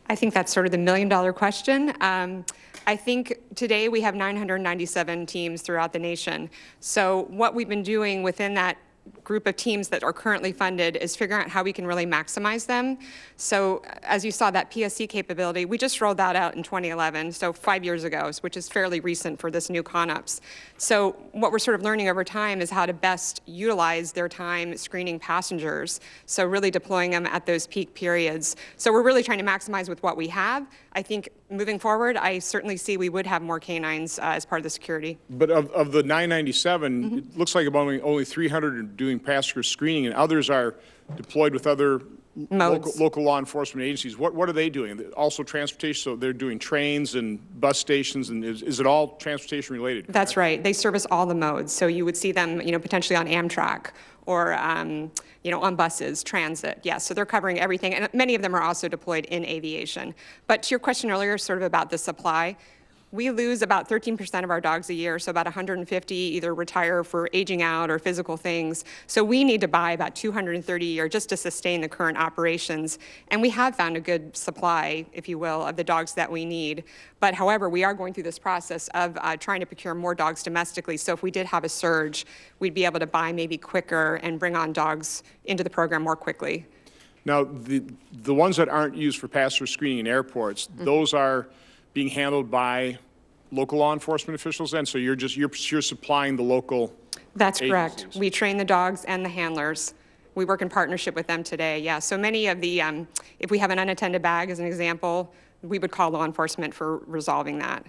I think that's sort of the million-dollar question. I think today we have 997 teams throughout the nation. So what we've been doing within that group of teams that are currently funded is figuring out how we can really maximize them. So as you saw, that PSC capability, we just rolled that out in 2011, so 5 years ago, which is fairly recent for this new CONUPS. So what we're sort of learning over time is how to best utilize their time screening passengers, so really deploying them at those peak periods. So we're really trying to maximize with what we have. I think moving forward, I certainly see we would have more canines as part of the security. But of the 997, it looks like about only 300 are doing passenger screening, and others are deployed with other local law enforcement agencies. What are they doing? Also transportation, so they're doing trains and bus stations, and is it all transportation related? That's right. They service all the modes. So you would see them, potentially on Amtrak or, on buses, transit. Yes, so they're covering everything. And many of them are also deployed in aviation. But to your question earlier, sort of about the supply, we lose about 13% of our dogs a year, so about 150 either retire for aging out or physical things. So we need to buy about 230 a year just to sustain the current operations. And we have found a good supply, if you will, of the dogs that we need. But however, we are going through this process of trying to procure more dogs domestically. So if we did have a surge, we'd be able to buy maybe quicker and bring on dogs into the program more quickly. Now, the ones that aren't used for passenger screening in airports, those are being handled by local law enforcement officials then? So you're supplying the local That's agencies. Correct. We train the dogs and the handlers. We work in partnership with them today, yeah. So many of the, if we have an unattended bag as an example, we would call law enforcement for resolving that.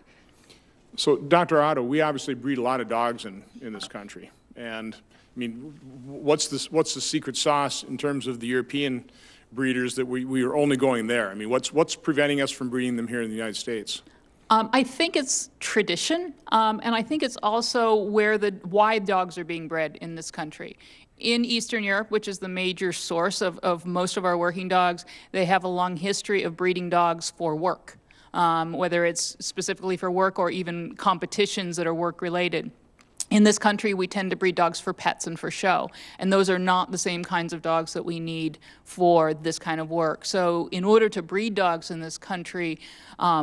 So Dr. Otto, we obviously breed a lot of dogs in this country. And I mean, what's the secret sauce in terms of the European breeders that we are only going there? I mean, what's preventing us from breeding them here in the United States? I think it's tradition, and I think it's also why dogs are being bred in this country. In Eastern Europe, which is the major source of most of our working dogs, they have a long history of breeding dogs for work, whether it's specifically for work or even competitions that are work-related. In this country, we tend to breed dogs for pets and for show, and those are not the same kinds of dogs that we need for this kind of work. So in order to breed dogs in this country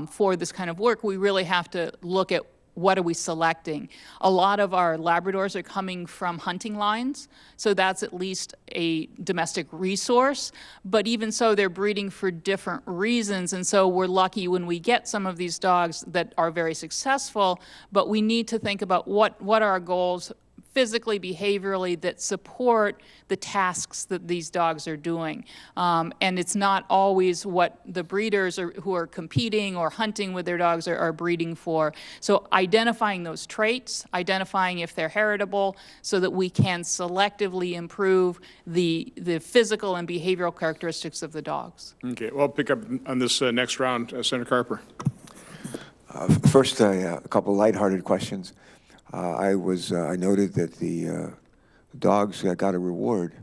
for this kind of work, we really have to look at what are we selecting. A lot of our Labradors are coming from hunting lines, so that's at least a domestic resource, but even so, they're breeding for different reasons, and so we're lucky when we get some of these dogs that are very successful, but we need to think about what are our goals physically, behaviorally, that support the tasks that these dogs are doing. And it's not always what the breeders who are competing or hunting with their dogs are breeding for. So identifying those traits, identifying if they're heritable, so that we can selectively improve the physical and behavioral characteristics of the dogs. Okay, well, I'll pick up on this next round. Senator Carper. First, a couple lighthearted questions. I noted that the dogs got a reward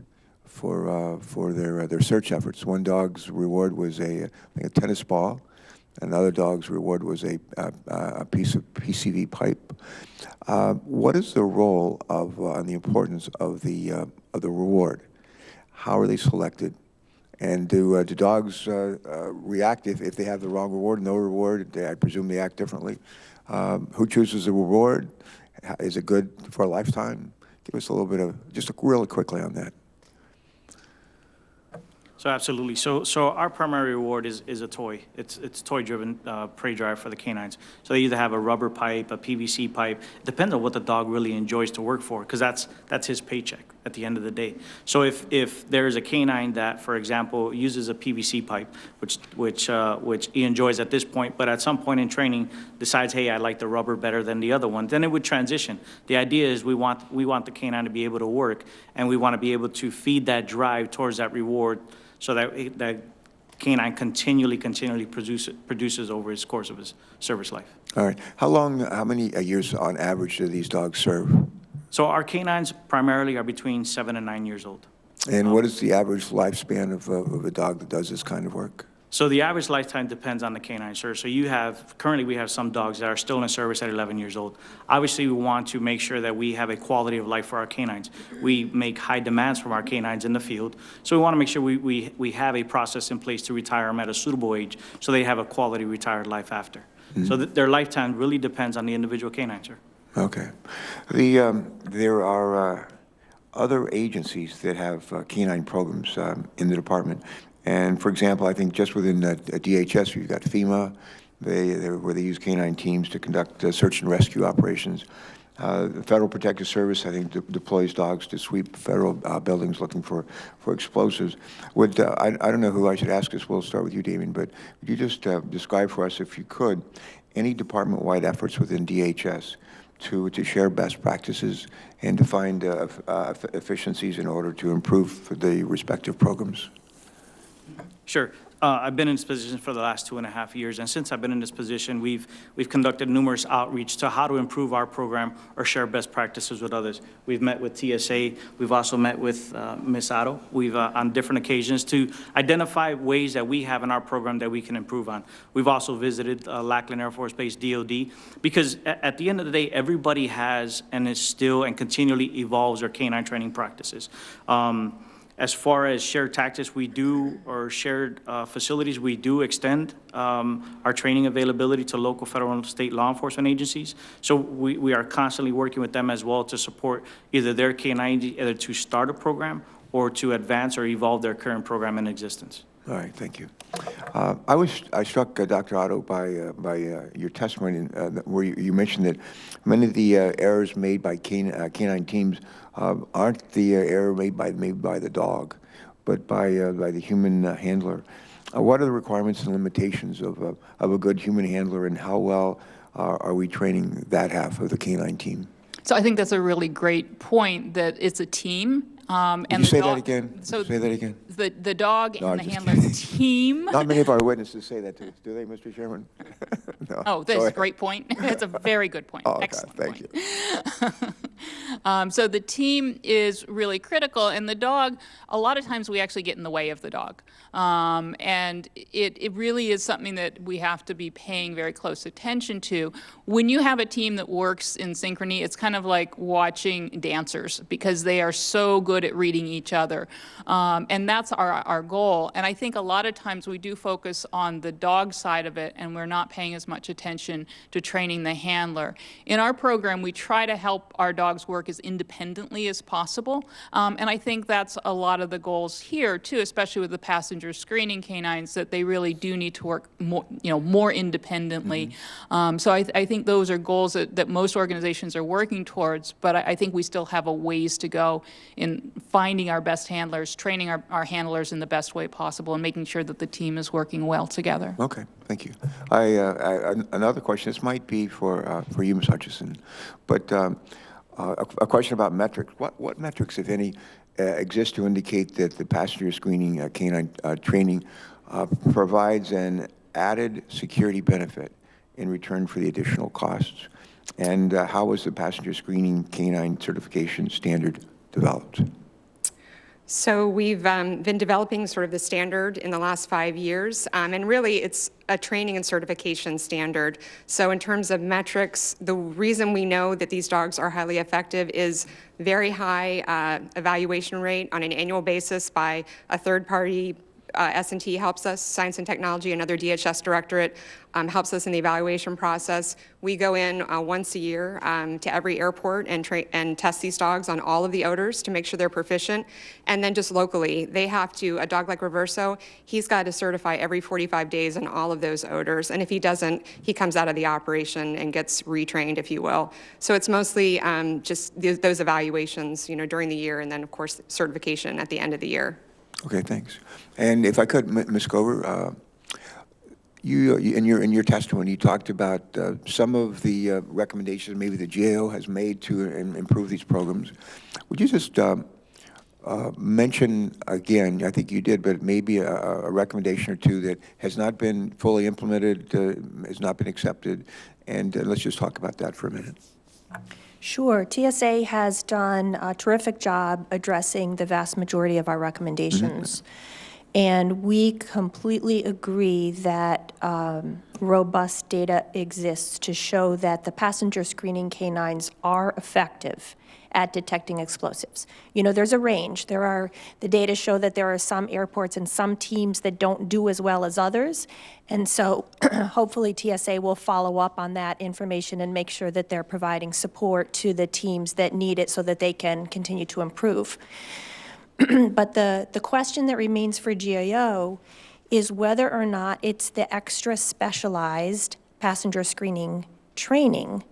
for their search efforts. One dog's reward was I think a tennis ball. Another dog's reward was a piece of PCV pipe. What is the role of and the importance of the reward? How are they selected? And do dogs react if they have the wrong reward, no reward? I presume they act differently. Who chooses the reward? Is it good for a lifetime? Give us a little bit of, just really quickly on that. So absolutely. So our primary reward is a toy. It's toy-driven prey drive for the canines. So they either have a rubber pipe, a PVC pipe. It depends on what the dog really enjoys to work for, because that's his paycheck at the end of the day. So if there's a canine that, for example, uses a PVC pipe, which he enjoys at this point, but at some point in training decides, hey, I like the rubber better than the other one, then it would transition. The idea is we want the canine to be able to work, and we want to be able to feed that drive towards that reward, so that canine continually produces over his course of his service life. All right. How many years on average do these dogs serve? So our canines primarily are between 7 and 9 years old. And what is the average lifespan of a dog that does this kind of work? So the average lifetime depends on the canine, sir. So currently we have some dogs that are still in service at 11 years old. Obviously, we want to make sure that we have a quality of life for our canines. We make high demands from our canines in the field. So we want to make sure we have a process in place to retire them at a suitable age so they have a quality retired life after. Mm-hmm. So their lifetime really depends on the individual canine, sir. Okay. There are other agencies that have canine programs in the department. And for example, I think just within DHS, you've got FEMA, where they use canine teams to conduct search and rescue operations. The Federal Protective Service, I think, deploys dogs to sweep federal buildings looking for explosives. I don't know who I should ask this. We'll start with you, Damien, but would you just describe for us, if you could, any department-wide efforts within DHS to share best practices and to find efficiencies in order to improve the respective programs? Sure. I've been in this position for the last 2.5 years, and since I've been in this position, we've conducted numerous outreach to how to improve our program or share best practices with others. We've met with TSA. We've also met with Ms. Otto. We've on different occasions to identify ways that we have in our program that we can improve on. We've also visited Lackland Air Force Base, DOD, because at the end of the day, everybody has and is still and continually evolves their canine training practices. As far as shared tactics, or shared facilities, we do extend our training availability to local, federal, and state law enforcement agencies. So we are constantly working with them as well to support either their canine, either to start a program or to advance or evolve their current program in existence. All right, thank you. I was struck, Dr. Otto, by your testimony where you mentioned that many of the errors made by canine teams aren't the error made by the dog, but by the human handler. What are the requirements and limitations of a good human handler, and how well are we training that half of the canine team? So I think that's a really great point, that it's a team. Can you say that again? So say that again. The dog and the handler team. Not many of our witnesses say that to us, do they, Mr. Chairman? No. Oh, that's a great point. That's a very good point. Oh, excellent thank point. you. So the team is really critical, and the dog, a lot of times we actually get in the way of the dog. And it really is something that we have to be paying very close attention to. When you have a team that works in synchrony, it's kind of like watching dancers, because they are so good at reading each other. And that's our goal. And I think a lot of times we do focus on the dog side of it, and we're not paying as much attention to training the handler. In our program, we try to help our dogs work as independently as possible. And I think that's a lot of the goals here, too, especially with the passenger screening canines, that they really do need to work more independently. Mm-hmm. So I think those are goals that most organizations are working towards, but I think we still have a ways to go in finding our best handlers, training our handlers in the best way possible, and making sure that the team is working well together. Okay, thank you. Another question, this might be for you, Ms. Hutchison, but a question about metrics. What metrics, if any, exist to indicate that the passenger screening canine training provides an added security benefit in return for the additional costs? And how was the passenger screening canine certification standard developed? So we've been developing sort of the standard in the last 5 years, and really it's a training and certification standard. So in terms of metrics, the reason we know that these dogs are highly effective is very high evaluation rate on an annual basis by a third-party. S&T helps us, Science and Technology, another DHS directorate, helps us in the evaluation process. We go in once a year to every airport and test these dogs on all of the odors to make sure they're proficient. And then just locally, they have to, a dog like Reverso, he's got to certify every 45 days on all of those odors. And if he doesn't, he comes out of the operation and gets retrained, if you will. So it's mostly just those evaluations, during the year, and then, of course, certification at the end of the year. Okay, thanks. And if I could, Ms. Gover, you in your testimony, you talked about some of the recommendations maybe the GAO has made to improve these programs. Would you just mention again, I think you did, but maybe a recommendation or two that has not been fully implemented, has not been accepted, and let's just talk about that for a minute. Sure. TSA has done a terrific job addressing the vast majority of our recommendations. And we completely agree that robust data exists to show that the passenger screening canines are effective at detecting explosives. There's a range. The data show that there are some airports and some teams that don't do as well as others. And so hopefully TSA will follow up on that information and make sure that they're providing support to the teams that need it so that they can continue to improve. But the question that remains for GAO is whether or not it's the extra specialized passenger screening training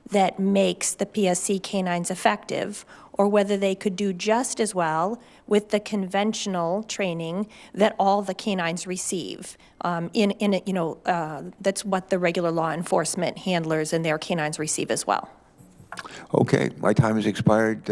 that makes the PSC canines effective, or whether they could do just as well with the conventional training that all the canines receive. That's what the regular law enforcement handlers and their canines receive as well. Okay, my time has expired.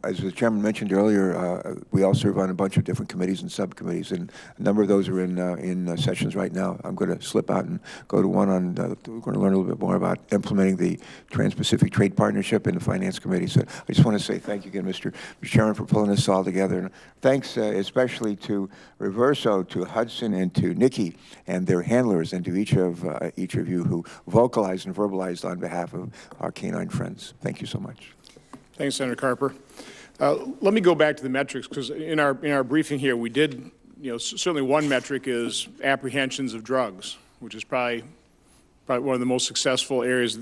As the chairman mentioned earlier, we all serve on a bunch of different committees and subcommittees, and a number of those are in sessions right now. I'm going to slip out and go to one on, we're going to learn a little bit more about implementing the Trans-Pacific Trade Partnership in the Finance Committee. So I just want to say thank you again, Mr. Chairman, for pulling this all together. And thanks especially to Reverso, to Hudson, and to Nikki and their handlers, and to each of you who vocalized and verbalized on behalf of our canine friends. Thank you so much. Thanks, Senator Carper. Let me go back to the metrics, because in our briefing here, we did, certainly one metric is apprehensions of drugs, which is probably one of the most successful areas.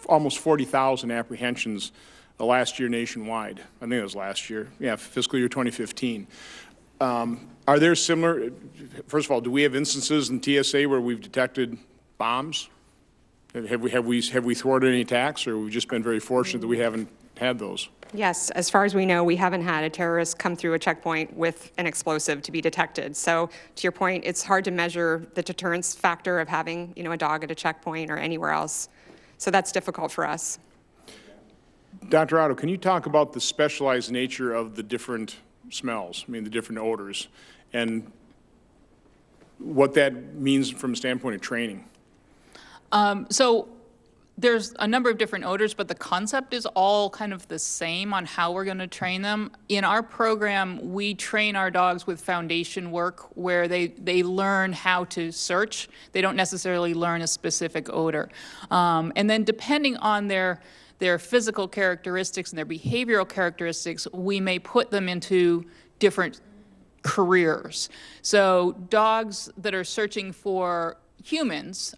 Almost 40,000 apprehensions last year nationwide. I think it was last year. Yeah, fiscal year 2015. Are there similar? First of all, do we have instances in TSA where we've detected bombs? Have we thwarted any attacks, or we've just been very fortunate that we haven't had those? Yes, as far as we know, we haven't had a terrorist come through a checkpoint with an explosive to be detected. So to your point, it's hard to measure the deterrence factor of having, a dog at a checkpoint or anywhere else. So that's difficult for us. Dr. Otto, can you talk about the specialized nature of the different smells, the different odors, and what that means from a standpoint of training? So there's a number of different odors, but the concept is all kind of the same on how we're going to train them. In our program, we train our dogs with foundation work where they learn how to search. They don't necessarily learn a specific odor. And then depending on their physical characteristics and their behavioral characteristics, we may put them into different careers. So dogs that are searching for humans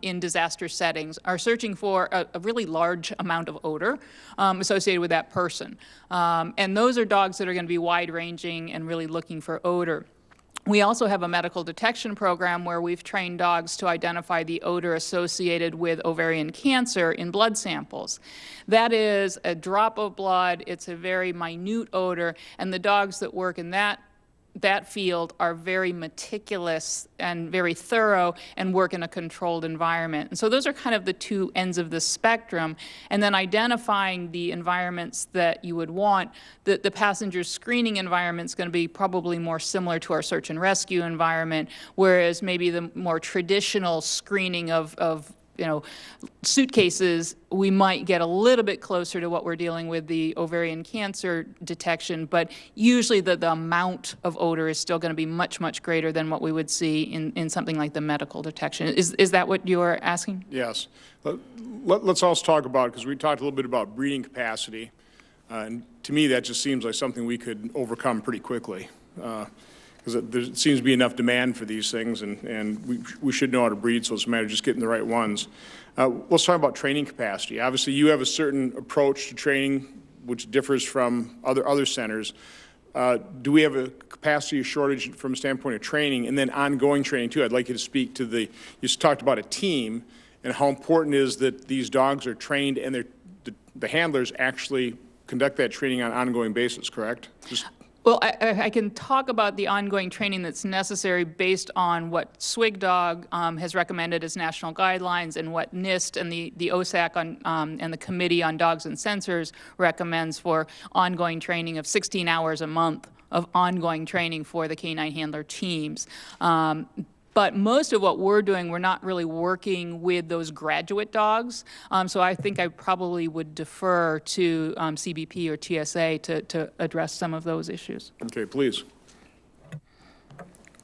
in disaster settings are searching for a really large amount of odor associated with that person. And those are dogs that are going to be wide-ranging and really looking for odor. We also have a medical detection program where we've trained dogs to identify the odor associated with ovarian cancer in blood samples. That is a drop of blood. It's a very minute odor, and the dogs that work in that field are very meticulous and very thorough and work in a controlled environment. And so those are kind of the two ends of the spectrum. And then identifying the environments that you would want. The passenger screening environment is going to be probably more similar to our search and rescue environment, whereas maybe the more traditional screening of suitcases, we might get a little bit closer to what we're dealing with the ovarian cancer detection, but usually the amount of odor is still going to be much, much greater than what we would see in something like the medical detection. Is that what you're asking? Yes. Let's also talk about, because we talked a little bit about breeding capacity, and to me that just seems like something we could overcome pretty quickly. Because there seems to be enough demand for these things, and we should know how to breed, so it's a matter of just getting the right ones. Let's talk about training capacity. Obviously, you have a certain approach to training which differs from other centers. Do we have a capacity shortage from a standpoint of training, and then ongoing training too? I'd like you to speak to you talked about a team, and how important it is that these dogs are trained and the handlers actually conduct that training on an ongoing basis, correct? Well, I can talk about the ongoing training that's necessary based on what SWGDOG has recommended as national guidelines and what NIST and the OSAC and the Committee on Dogs and Sensors recommends for ongoing training of 16 hours a month of ongoing training for the canine handler teams. But most of what we're doing, we're not really working with those graduate dogs. So I think I probably would defer to CBP or TSA to address some of those issues. Okay, please.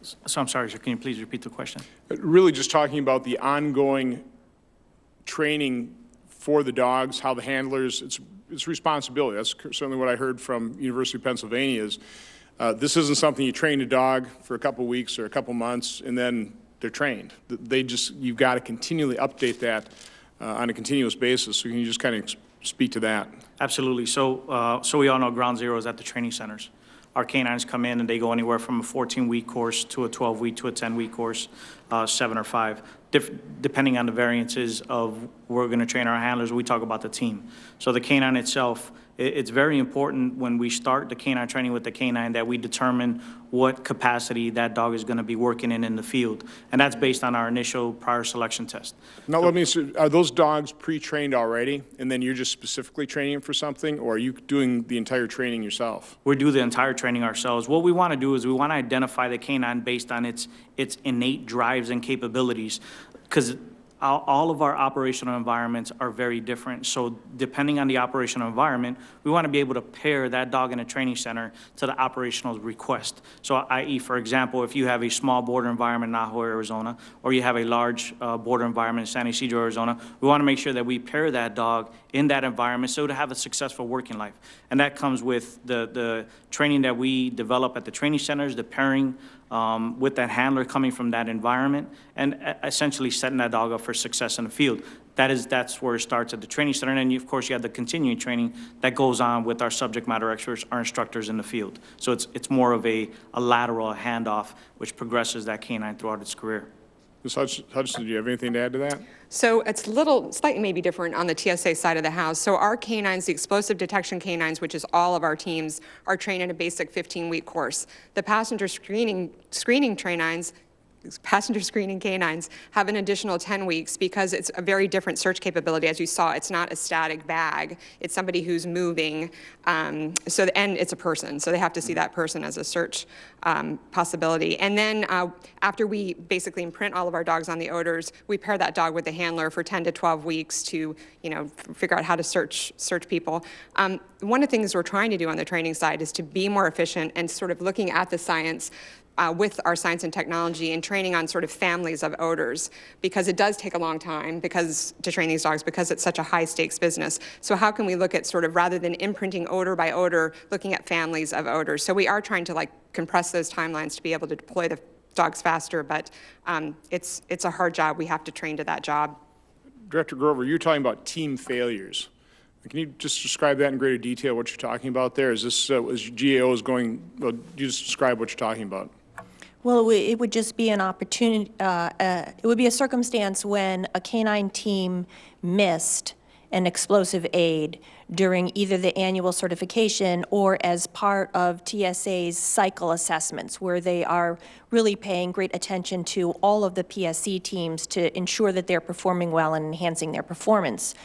So I'm sorry, sir, can you please repeat the question? Really just talking about the ongoing training for the dogs, how the handlers, it's responsibility. That's certainly what I heard from University of Pennsylvania is, this isn't something you train a dog for a couple weeks or a couple months and then they're trained. You've got to continually update that on a continuous basis. So can you just kind of speak to that? Absolutely. So we all know ground zero is at the training centers. Our canines come in and they go anywhere from a 14-week course to a 12-week to a 10-week course, 7 or 5, depending on the variances of we're going to train our handlers. We talk about the team. So the canine itself, it's very important when we start the canine training with the canine that we determine what capacity that dog is going to be working in the field. And that's based on our initial prior selection test. Now, let me see, are those dogs pre-trained already, and then you're just specifically training them for something, or are you doing the entire training yourself? We do the entire training ourselves. What we want to do is we want to identify the canine based on its innate drives and capabilities, because all of our operational environments are very different. So depending on the operational environment, we want to be able to pair that dog in a training center to the operational request. So i.e., for example, if you have a small border environment in Naho, Arizona, or you have a large border environment in San Ysidro, Arizona, we want to make sure that we pair that dog in that environment so to have a successful working life. And that comes with the training that we develop at the training centers, the pairing with that handler coming from that environment, and essentially setting that dog up for success in the field. That's where it starts at the training center, and then of course you have the continuing training that goes on with our subject matter experts, our instructors in the field. So it's more of a lateral handoff which progresses that canine throughout its career. Ms. Hudson, do you have anything to add to that? So it's slightly maybe different on the TSA side of the house. So our canines, the explosive detection canines, which is all of our teams, are trained in a basic 15-week course. The passenger screening canines have an additional 10 weeks because it's a very different search capability. As you saw, it's not a static bag. It's somebody who's moving, and it's a person. So they have to see that person as a search possibility. And then after we basically imprint all of our dogs on the odors, we pair that dog with the handler for 10 to 12 weeks to, figure out how to search people. One of the things we're trying to do on the training side is to be more efficient and sort of looking at the science with our science and technology and training on sort of families of odors, because it does take a long time to train these dogs because it's such a high stakes business. So how can we look at sort of, rather than imprinting odor by odor, looking at families of odors? So we are trying to compress those timelines to be able to deploy the dogs faster, but it's a hard job. We have to train to that job. Director Grover, you're talking about team failures. Can you just describe that in greater detail, what you're talking about there? Is this, as GAO is going, well, you just describe what you're talking about? Well, it would just be an opportunity, it would be a circumstance when a canine team missed an explosive aid during either the annual certification or as part of TSA's cycle assessments, where they are really paying great attention to all of the PSC teams to ensure that they're performing well and enhancing their performance.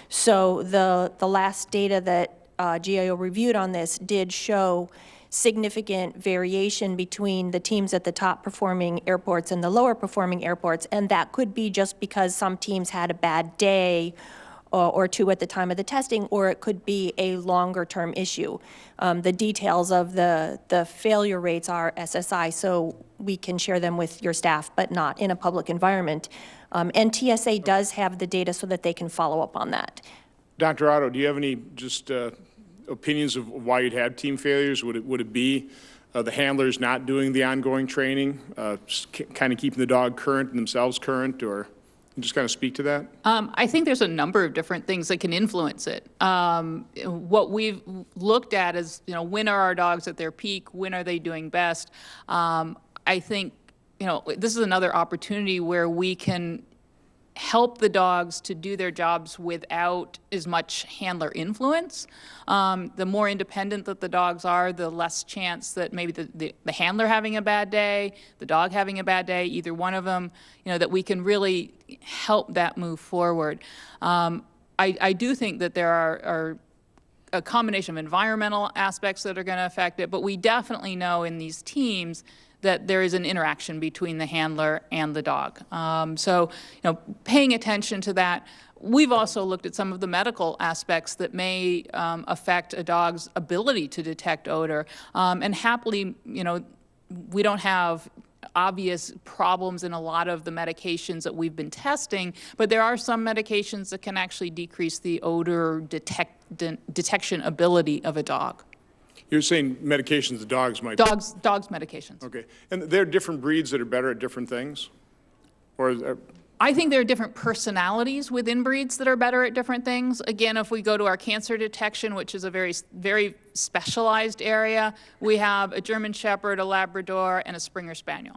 So the last data that GAO reviewed on this did show significant variation between the teams at the top performing airports and the lower performing airports, and that could be just because some teams had a bad day or two at the time of the testing, or it could be a longer-term issue. The details of the failure rates are SSI, so we can share them with your staff, but not in a public environment. And TSA does have the data so that they can follow up on that. Dr. Otto, do you have any just opinions of why you'd had team failures? Would it be the handlers not doing the ongoing training, kind of keeping the dog current and themselves current, or just kind of speak to that? I think there's a number of different things that can influence it. What we've looked at is, when are our dogs at their peak? When are they doing best? I think, this is another opportunity where we can help the dogs to do their jobs without as much handler influence. The more independent that the dogs are, the less chance that maybe the handler having a bad day, the dog having a bad day, either one of them, that we can really help that move forward. I do think that there are a combination of environmental aspects that are going to affect it, but we definitely know in these teams that there is an interaction between the handler and the dog. So, paying attention to that. We've also looked at some of the medical aspects that may affect a dog's ability to detect odor. And happily, we don't have obvious problems in a lot of the medications that we've been testing, but there are some medications that can actually decrease the odor detection ability of a dog. You're saying medications the dogs might... Dogs medications. Okay. And there are different breeds that are better at different things? Or I think there are different personalities within breeds that are better at different things. Again, if we go to our cancer detection, which is a very, very specialized area, we have a German Shepherd, a Labrador, and a Springer Spaniel.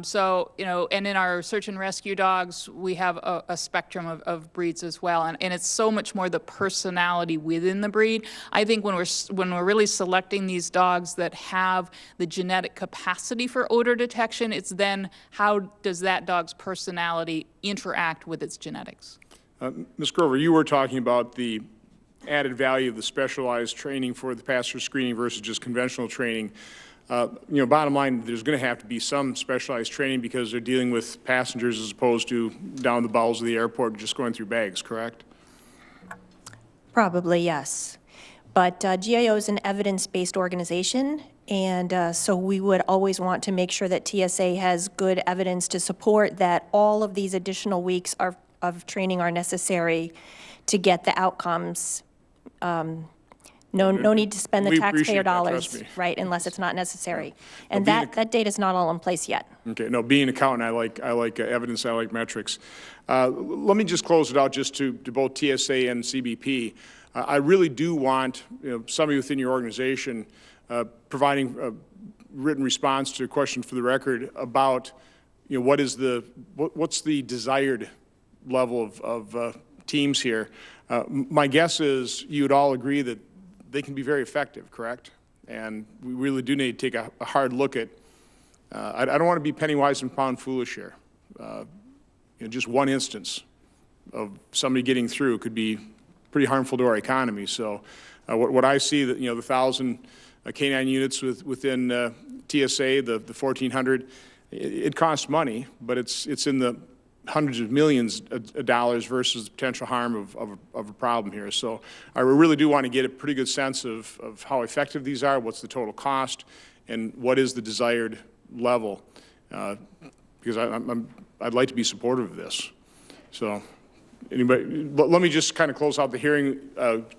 So, and in our search and rescue dogs, we have a spectrum of breeds as well. And it's so much more the personality within the breed. I think when we're really selecting these dogs that have the genetic capacity for odor detection, it's then how does that dog's personality interact with its genetics? Ms. Grover, you were talking about the added value of the specialized training for the passenger screening versus just conventional training. Bottom line, there's going to have to be some specialized training because they're dealing with passengers as opposed to down the bowels of the airport just going through bags, correct? Probably, yes. But GAO is an evidence-based organization, and so we would always want to make sure that TSA has good evidence to support that all of these additional weeks of training are necessary to get the outcomes. No need to spend the taxpayer dollars, right, unless it's not necessary. And that data is not all in place yet. Okay, no, being an accountant, I like evidence, I like metrics. Let me just close it out just to both TSA and CBP. I really do want somebody within your organization providing a written response to a question for the record about what's the desired level of teams here. My guess is you'd all agree that they can be very effective, correct? And we really do need to take a hard look at, I don't want to be penny wise and pound foolish here. Just one instance of somebody getting through could be pretty harmful to our economy. So what I see that, the 1,000 canine units within TSA, the 1,400, it costs money, but it's in the hundreds of millions of dollars versus the potential harm of a problem here. So I really do want to get a pretty good sense of how effective these are, what's the total cost, and what is the desired level, because I'd like to be supportive of this. So anybody, let me just kind of close out the hearing,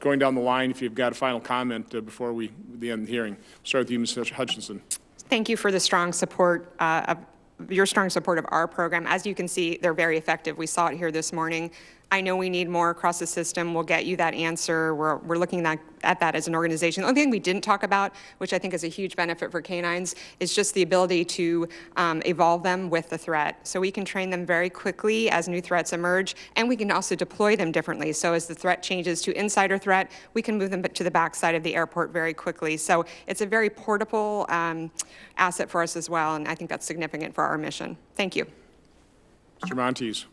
going down the line if you've got a final comment before the end of the hearing. Start with you, Ms. Hutchinson. Thank you for the strong support your strong support of our program. As you can see, they're very effective. We saw it here this morning. I know we need more across the system. We'll get you that answer. We're looking at that as an organization. The only thing we didn't talk about, which I think is a huge benefit for canines, is just the ability to evolve them with the threat. So we can train them very quickly as new threats emerge, and we can also deploy them differently. So as the threat changes to insider threat, we can move them to the backside of the airport very quickly. So it's a very portable asset for us as well, and I think that's significant for our mission. Thank you. Mr. Montes.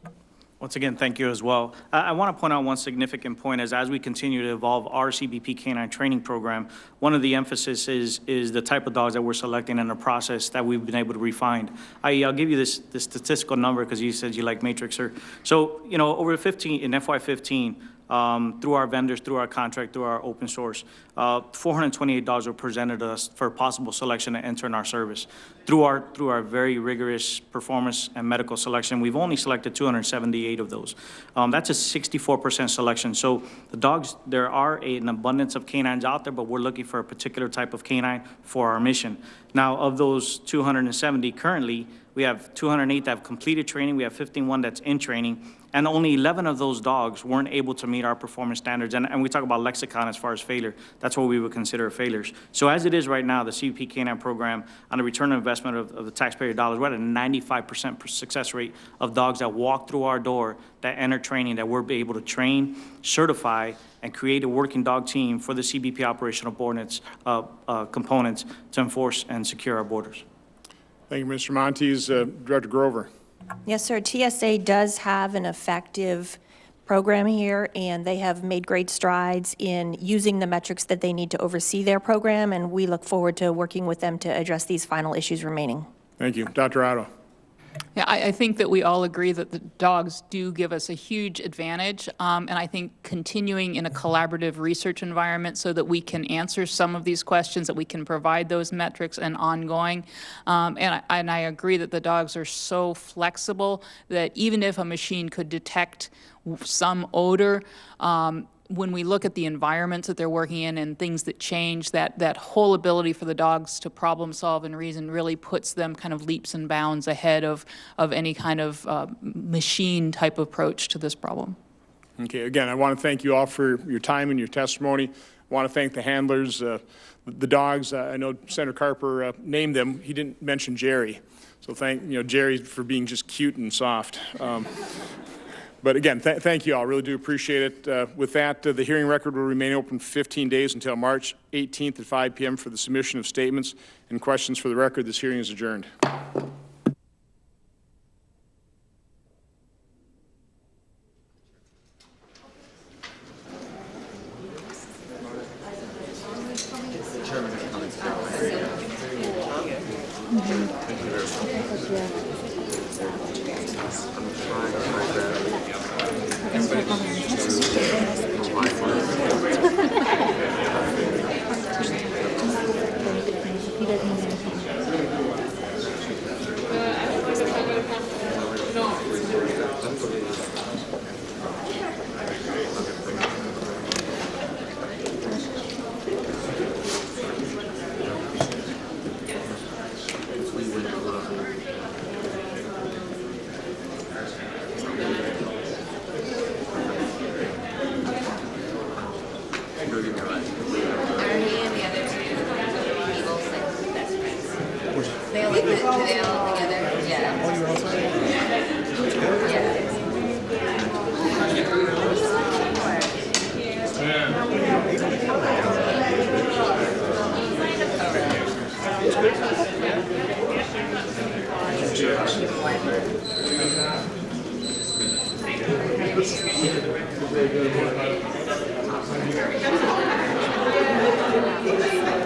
Once again, thank you as well. I want to point out one significant point as we continue to evolve our CBP canine training program, one of the emphasis is the type of dogs that we're selecting and the process that we've been able to refine. I'll give you this statistical number because you said you like matrix, sir. So, you know, over 15, in FY15, through our vendors, through our contract, through our open source, 428 dogs were presented to us for possible selection to enter in our service. Through our very rigorous performance and medical selection, we've only selected 278 of those. That's a 64% selection. So the dogs, there are an abundance of canines out there, but we're looking for a particular type of canine for our mission. Now, of those 270 currently, we have 208 that have completed training, we have 51 that's in training, and only 11 of those dogs weren't able to meet our performance standards. And we talk about lexicon as far as failure. That's what we would consider failures. So as it is right now, the CBP Canine program, on a return on investment of the taxpayer dollars, we're at a 95% success rate of dogs that walk through our door, that enter training, that we're able to train, certify, and create a working dog team for the CBP operational components to enforce and secure our borders. Thank you, Mr. Montes. Director Grover. Yes, sir. TSA does have an effective program here, and they have made great strides in using the metrics that they need to oversee their program, and we look forward to working with them to address these final issues remaining. Thank you. Dr. Otto. Yeah, I think that we all agree that the dogs do give us a huge advantage, and I think continuing in a collaborative research environment so that we can answer some of these questions, that we can provide those metrics and ongoing. And I agree that the dogs are so flexible that even if a machine could detect some odor, when we look at the environments that they're working in and things that change, that whole ability for the dogs to problem solve and reason really puts them kind of leaps and bounds ahead of any kind of machine type approach to this problem. Okay, again, I want to thank you all for your time and your testimony. I want to thank the handlers, the dogs. I know Senator Carper named them. He didn't mention Jerry. So thank Jerry for being just cute and soft. But again, thank you all. Really do appreciate it. With that, the hearing record will remain open for 15 days until March 18th at 5 p.m. for the submission of statements and questions for the record. This hearing is adjourned. They all live together? Yeah. Oh, you're outside? Yeah.